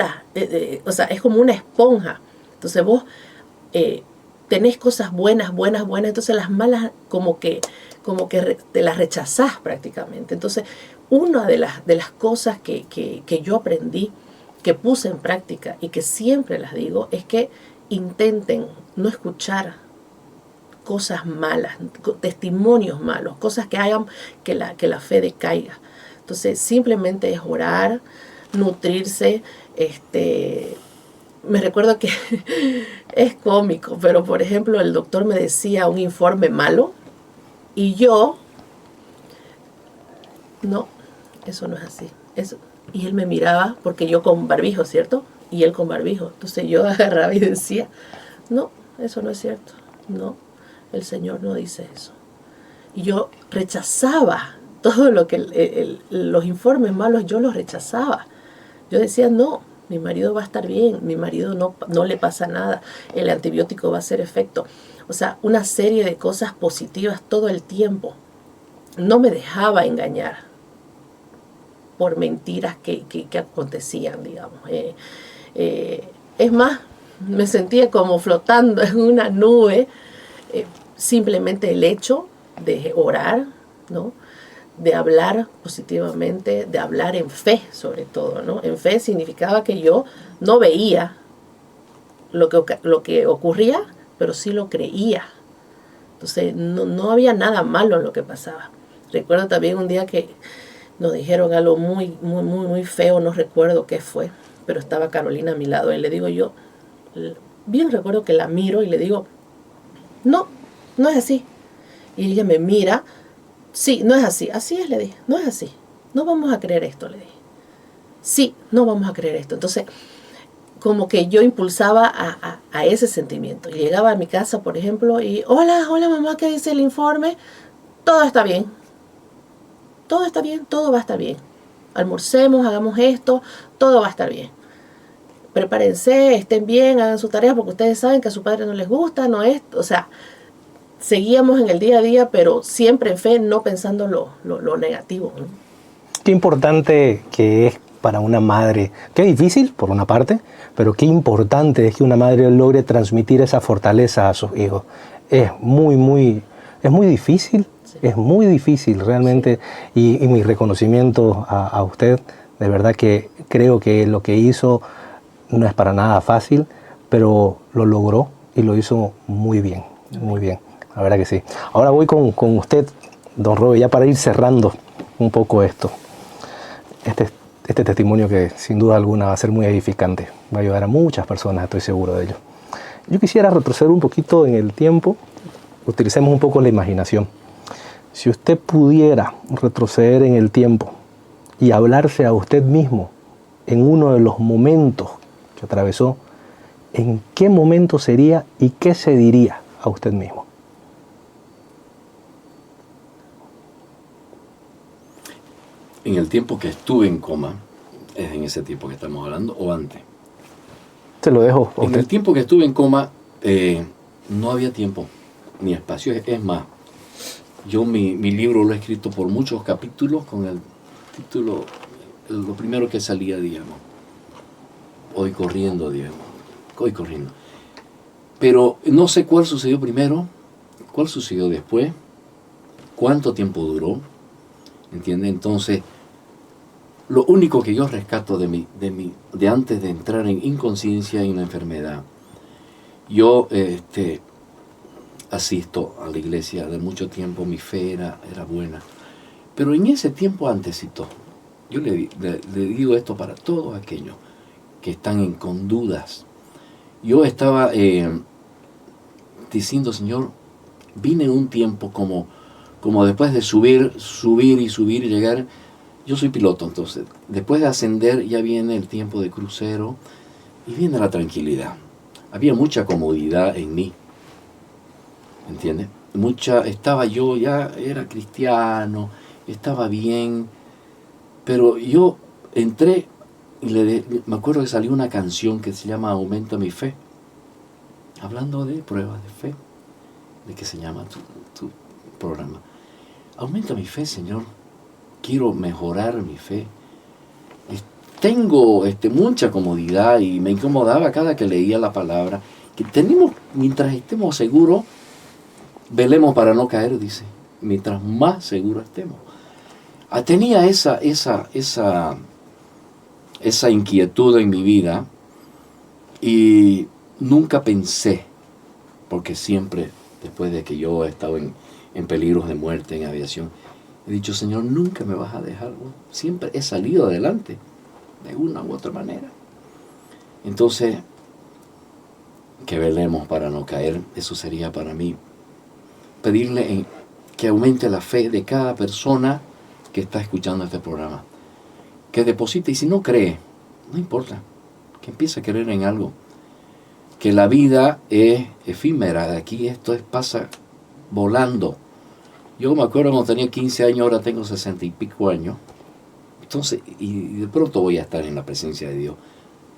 o sea, es como una esponja. Entonces vos tenés cosas buenas, entonces las malas como que te las rechazás prácticamente. Entonces, una de las cosas que yo aprendí, que puse en práctica y que siempre las digo, es que intenten no escuchar cosas malas, testimonios malos, cosas que hagan que la fe decaiga. Entonces, simplemente es orar, nutrirse. Me recuerdo que es cómico, pero por ejemplo el doctor me decía un informe malo y yo, no, eso no es así. Y él me miraba, porque yo con barbijo, ¿cierto? Y él con barbijo. Entonces yo agarraba y decía, no, eso no es cierto. No, el Señor no dice eso. Y yo rechazaba todo lo que los informes malos, yo los rechazaba. Yo decía, no, mi marido va a estar bien, mi marido no le pasa nada, el antibiótico va a hacer efecto. O sea, una serie de cosas positivas todo el tiempo. No me dejaba engañar por mentiras que acontecían, digamos. Es más, me sentía como flotando en una nube. Simplemente el hecho de orar, ¿no? De hablar positivamente, de hablar en fe sobre todo, ¿no? En fe significaba que yo no veía lo que ocurría, pero sí lo creía. Entonces no había nada malo en lo que pasaba. Recuerdo también un día que nos dijeron algo muy, muy, muy, muy feo, no recuerdo qué fue, pero estaba Carolina a mi lado y le digo yo, bien recuerdo que la miro y le digo, no es así. Y ella me mira, sí, no es así, así es, le dije, no es así, no vamos a creer esto, le dije. Sí, no vamos a creer esto. Entonces, como que yo impulsaba a ese sentimiento. Y llegaba a mi casa, por ejemplo, y hola mamá, ¿qué dice el informe? Todo está bien, todo está bien, todo va a estar bien. Almorcemos, hagamos esto, todo va a estar bien. Prepárense, estén bien, hagan sus tareas porque ustedes saben que a su padre no les gusta, no es, o sea, seguíamos en el día a día, pero siempre en fe, no pensando lo negativo, ¿no? Qué importante que es para una madre, qué difícil por una parte, pero qué importante es que una madre logre transmitir esa fortaleza a sus hijos. Es muy difícil, sí. Es muy difícil realmente, sí. Y mi reconocimiento a usted, de verdad que creo que lo que hizo no es para nada fácil, pero lo logró y lo hizo muy bien, la verdad que sí. Ahora voy con usted, don Robe, ya para ir cerrando un poco esto. Este testimonio que sin duda alguna va a ser muy edificante, va a ayudar a muchas personas, estoy seguro de ello. Yo quisiera retroceder un poquito en el tiempo, utilicemos un poco la imaginación. Si usted pudiera retroceder en el tiempo y hablarse a usted mismo en uno de los momentos que atravesó, ¿en qué momento sería y qué se diría a usted mismo? En el tiempo que estuve en coma, ¿es en ese tiempo que estamos hablando o antes? Se lo dejo a usted. En el tiempo que estuve en coma, no había tiempo ni espacio. Es más, yo mi libro lo he escrito por muchos capítulos con el título, lo primero que salía, digamos, hoy corriendo. Pero no sé cuál sucedió primero, cuál sucedió después, cuánto tiempo duró, ¿entiende? Entonces, lo único que yo rescato de antes de entrar en inconsciencia y en la enfermedad, yo asisto a la iglesia de mucho tiempo, mi fe era buena, pero en ese tiempo antesito, yo le digo esto para todos aquellos que están con dudas. Yo estaba diciendo, Señor, vine en un tiempo como después de subir y llegar. Yo soy piloto, entonces, después de ascender ya viene el tiempo de crucero y viene la tranquilidad. Había mucha comodidad en mí, ¿entiendes? Estaba yo, ya era cristiano, estaba bien, pero yo entré y me acuerdo que salió una canción que se llama Aumenta mi fe, hablando de pruebas de fe, de que se llama tu programa. Aumenta mi fe, Señor. Quiero mejorar mi fe. Tengo mucha comodidad y me incomodaba cada que leía la palabra. Que mientras estemos seguros, velemos para no caer, dice. Mientras más seguros estemos. Tenía esa inquietud en mi vida y nunca pensé, porque siempre, después de que yo he estado en peligros de muerte en aviación, he dicho, Señor, nunca me vas a dejar. Siempre he salido adelante, de una u otra manera. Entonces, que velemos para no caer. Eso sería para mí pedirle que aumente la fe de cada persona que está escuchando este programa. Que deposite, y si no cree, no importa, que empiece a creer en algo. Que la vida es efímera, de aquí pasa volando. Yo me acuerdo cuando tenía 15 años, ahora tengo 60 y pico años. Entonces, y de pronto voy a estar en la presencia de Dios.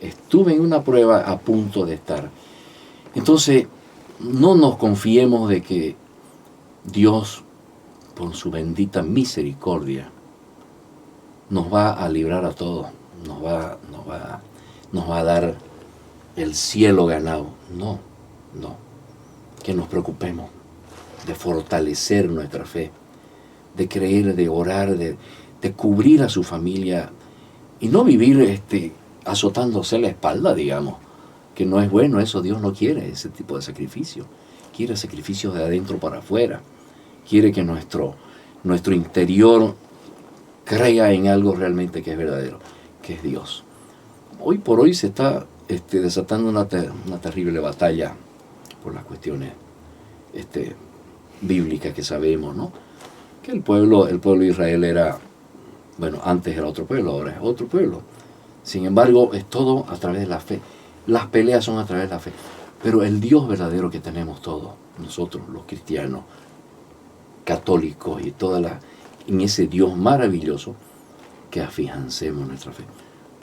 Estuve en una prueba a punto de estar. Entonces, no nos confiemos de que Dios, por su bendita misericordia, nos va a librar a todos. Nos va a dar el cielo ganado. No. Que nos preocupemos de fortalecer nuestra fe, de creer, de orar, de cubrir a su familia y no vivir azotándose la espalda, digamos, que no es bueno, eso Dios no quiere, ese tipo de sacrificio. quiere sacrificios de adentro para afuera. Quiere que nuestro interior crea en algo realmente que es verdadero, que es Dios. Hoy por hoy se está desatando una terrible batalla por las cuestiones bíblicas que sabemos, ¿no? Que el pueblo de Israel era, bueno, antes era otro pueblo, ahora es otro pueblo. Sin embargo, es todo a través de la fe. Las peleas son a través de la fe. Pero el Dios verdadero que tenemos todos, nosotros los cristianos, católicos y en ese Dios maravilloso, que afiancemos nuestra fe.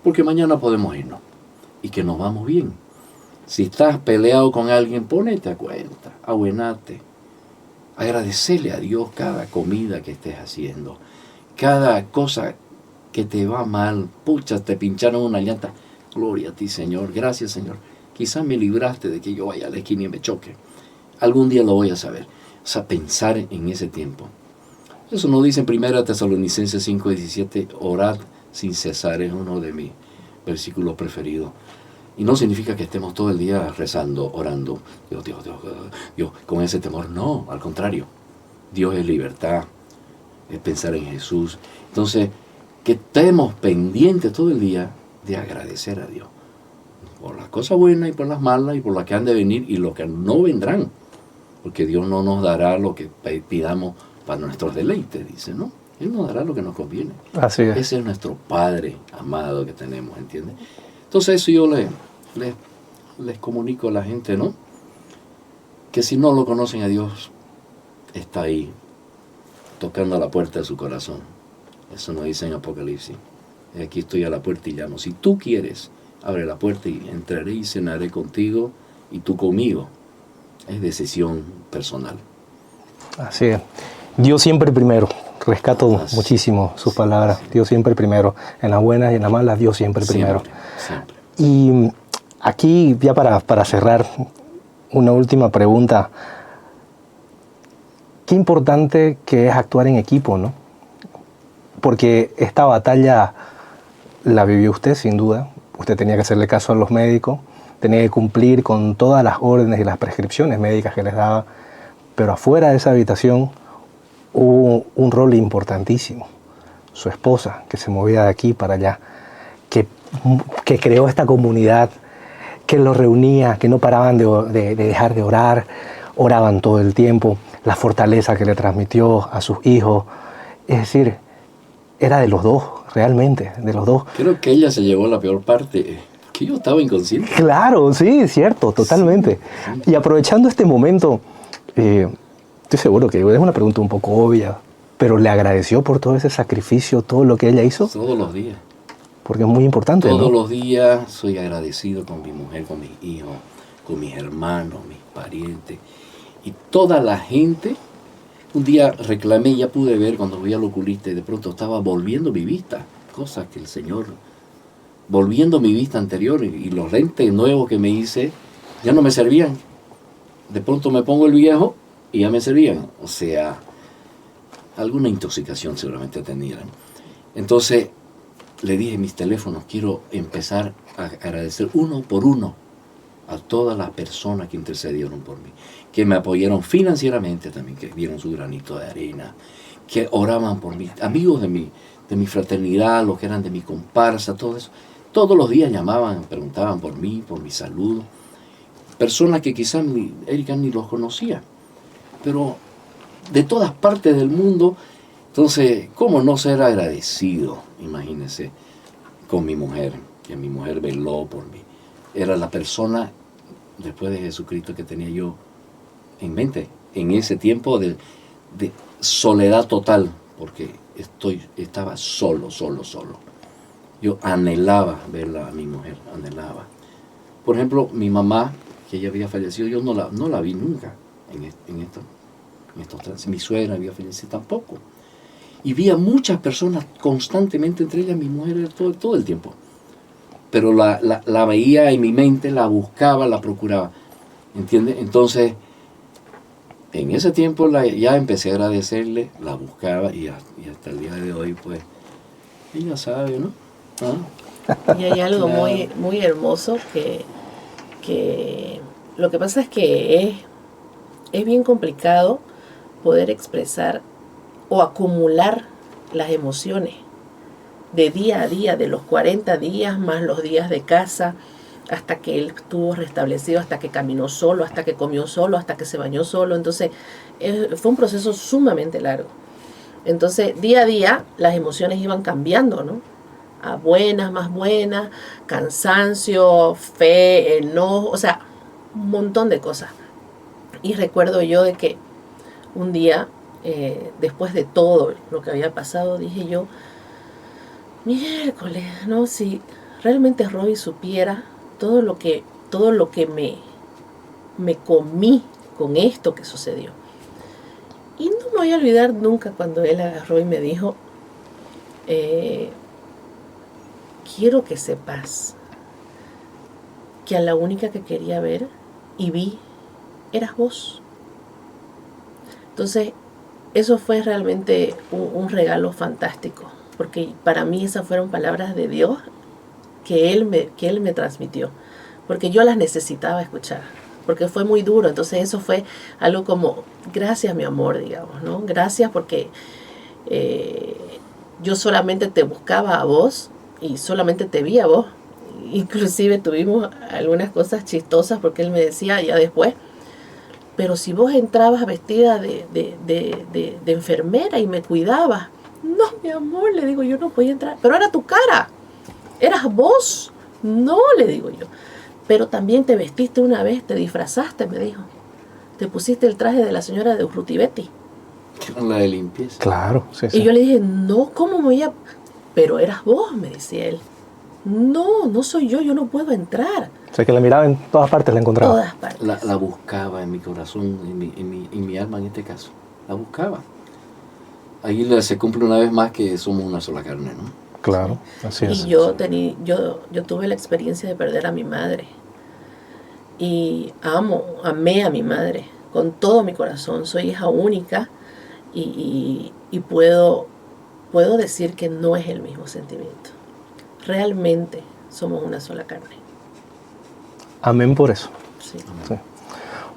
Porque mañana podemos irnos y que nos vamos bien. Si estás peleado con alguien, ponete a cuenta, abuenate. Agradecerle a Dios cada comida que estés haciendo, cada cosa que te va mal. Pucha, te pincharon una llanta. Gloria a ti, Señor. Gracias, Señor. Quizás me libraste de que yo vaya a la esquina y me choque. Algún día lo voy a saber. O sea, pensar en ese tiempo. Eso nos dice en 1 Tesalonicenses 5:17, orad sin cesar, es uno de mis versículos preferidos. Y no significa que estemos todo el día rezando, orando, Dios, con ese temor. No, al contrario. Dios es libertad, es pensar en Jesús. Entonces, que estemos pendientes todo el día de agradecer a Dios. Por las cosas buenas y por las malas y por las que han de venir y lo que no vendrán. Porque Dios no nos dará lo que pidamos para nuestros deleites, dice, ¿no? Él nos dará lo que nos conviene. Así es. Ese es nuestro Padre amado que tenemos, ¿entiendes? Entonces eso yo les comunico a la gente, ¿no? Que si no lo conocen a Dios, está ahí, tocando a la puerta de su corazón. Eso nos dice en Apocalipsis. Aquí estoy a la puerta y llamo. Si tú quieres, abre la puerta y entraré y cenaré contigo y tú conmigo. Es decisión personal. Así es. Dios siempre primero. Rescato muchísimo sus palabras. Sí. Dios siempre primero. En las buenas y en las malas, Dios siempre primero. Siempre. Y aquí, ya para cerrar, una última pregunta. Qué importante que es actuar en equipo, ¿no? Porque esta batalla la vivió usted, sin duda. Usted tenía que hacerle caso a los médicos, tenía que cumplir con todas las órdenes y las prescripciones médicas que les daba, pero afuera de esa habitación hubo un rol importantísimo. Su esposa, que se movía de aquí para allá, que creó esta comunidad, que los reunía, que no paraban de dejar de orar, oraban todo el tiempo, la fortaleza que le transmitió a sus hijos. Es decir, era de los dos, realmente, de los dos. Creo que ella se llevó la peor parte, que yo estaba inconsciente. Claro, sí, cierto, totalmente. Sí. Y aprovechando este momento, estoy seguro que es una pregunta un poco obvia, pero ¿le agradeció por todo ese sacrificio, todo lo que ella hizo? Todos los días. Porque es muy importante, ¿no? Todos los días soy agradecido con mi mujer, con mis hijos, con mis hermanos, mis parientes. Y toda la gente, un día reclamé, ya pude ver cuando fui al oculista y de pronto estaba volviendo mi vista. Cosas que el Señor, volviendo mi vista anterior y los lentes nuevos que me hice, ya no me servían. De pronto me pongo el viejo y ya me servían. O sea, alguna intoxicación seguramente tenían. Entonces, le dije mis teléfonos, quiero empezar a agradecer uno por uno a todas las personas que intercedieron por mí, que me apoyaron financieramente también, que dieron su granito de arena, que oraban por mí, amigos de mi fraternidad, los que eran de mi comparsa, todo eso. Todos los días llamaban, preguntaban por mí, por mi salud. Personas que quizás Erika ni los conocía, pero de todas partes del mundo. Entonces, ¿cómo no ser agradecido? Imagínense, con mi mujer, que mi mujer veló por mí. Era la persona, después de Jesucristo, que tenía yo en mente, en ese tiempo de soledad total, porque estaba solo. Yo anhelaba verla a mi mujer, anhelaba. Por ejemplo, mi mamá, que ella había fallecido, yo no la vi nunca en estos tránsitos. Mi suegra había fallecido tampoco. Y vi a muchas personas constantemente, entre ellas mi mujer, todo el tiempo. Pero la veía en mi mente, la buscaba, la procuraba. ¿Entiendes? Entonces, en ese tiempo ya empecé a agradecerle, la buscaba y hasta el día de hoy, pues, ella sabe, ¿no? ¿Ah? Y hay algo muy, muy hermoso que lo que pasa es que es bien complicado poder expresar o acumular las emociones de día a día, de los 40 días más los días de casa, hasta que él estuvo restablecido, hasta que caminó solo, hasta que comió solo, hasta que se bañó solo. Entonces, fue un proceso sumamente largo. Entonces, día a día, las emociones iban cambiando, ¿no? A buenas, más buenas, cansancio, fe, enojo, o sea, un montón de cosas. Y recuerdo yo de que un día, después de todo lo que había pasado, dije yo, miércoles, ¿no? Si realmente Robbie supiera todo lo que me comí con esto que sucedió. Y no me voy a olvidar nunca cuando él agarró y me dijo, quiero que sepas que a la única que quería ver y vi eras vos. Entonces, eso fue realmente un regalo fantástico, porque para mí esas fueron palabras de Dios que él me transmitió, porque yo las necesitaba escuchar, porque fue muy duro. Entonces eso fue algo como, gracias mi amor, digamos, ¿no? Gracias porque yo solamente te buscaba a vos y solamente te vi a vos. Inclusive tuvimos algunas cosas chistosas porque él me decía ya después, pero si vos entrabas vestida de enfermera y me cuidabas, no mi amor, le digo, yo no podía entrar, pero era tu cara, eras vos, no, le digo yo, pero también te vestiste una vez, te disfrazaste, me dijo, te pusiste el traje de la señora de Ruti Betty. La de limpieza. Claro, sí, Y yo le dije, no, ¿cómo me voy a...? Pero eras vos, me decía él. No, no soy yo no puedo entrar. O sea, que la miraba en todas partes, la encontraba. Todas partes. La buscaba en mi corazón, en mi alma en este caso. La buscaba. Ahí se cumple una vez más que somos una sola carne, ¿no? Claro, así es. Y yo tuve la experiencia de perder a mi madre. Y amé a mi madre con todo mi corazón. Soy hija única y puedo decir que no es el mismo sentimiento. Realmente somos una sola carne. Amén por eso. Sí. Sí.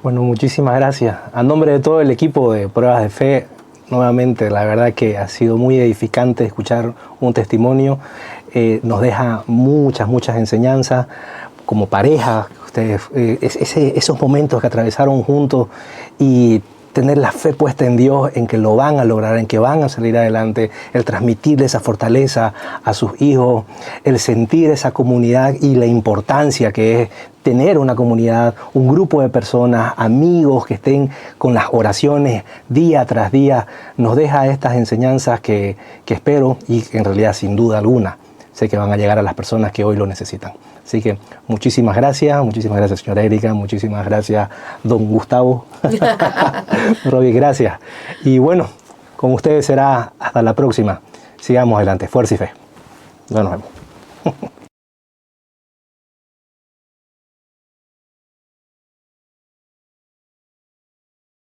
Bueno, muchísimas gracias. A nombre de todo el equipo de Pruebas de Fe, nuevamente, la verdad que ha sido muy edificante escuchar un testimonio. Nos deja muchas enseñanzas como pareja. Ustedes, esos momentos que atravesaron juntos y tener la fe puesta en Dios, en que lo van a lograr, en que van a salir adelante, el transmitirle esa fortaleza a sus hijos, el sentir esa comunidad y la importancia que es tener una comunidad, un grupo de personas, amigos que estén con las oraciones día tras día, nos deja estas enseñanzas que espero y en realidad sin duda alguna sé que van a llegar a las personas que hoy lo necesitan. Así que muchísimas gracias señora Erika, muchísimas gracias don Gustavo, Robbie, gracias. Y bueno, con ustedes será hasta la próxima. Sigamos adelante, fuerza y fe. Ya nos vemos.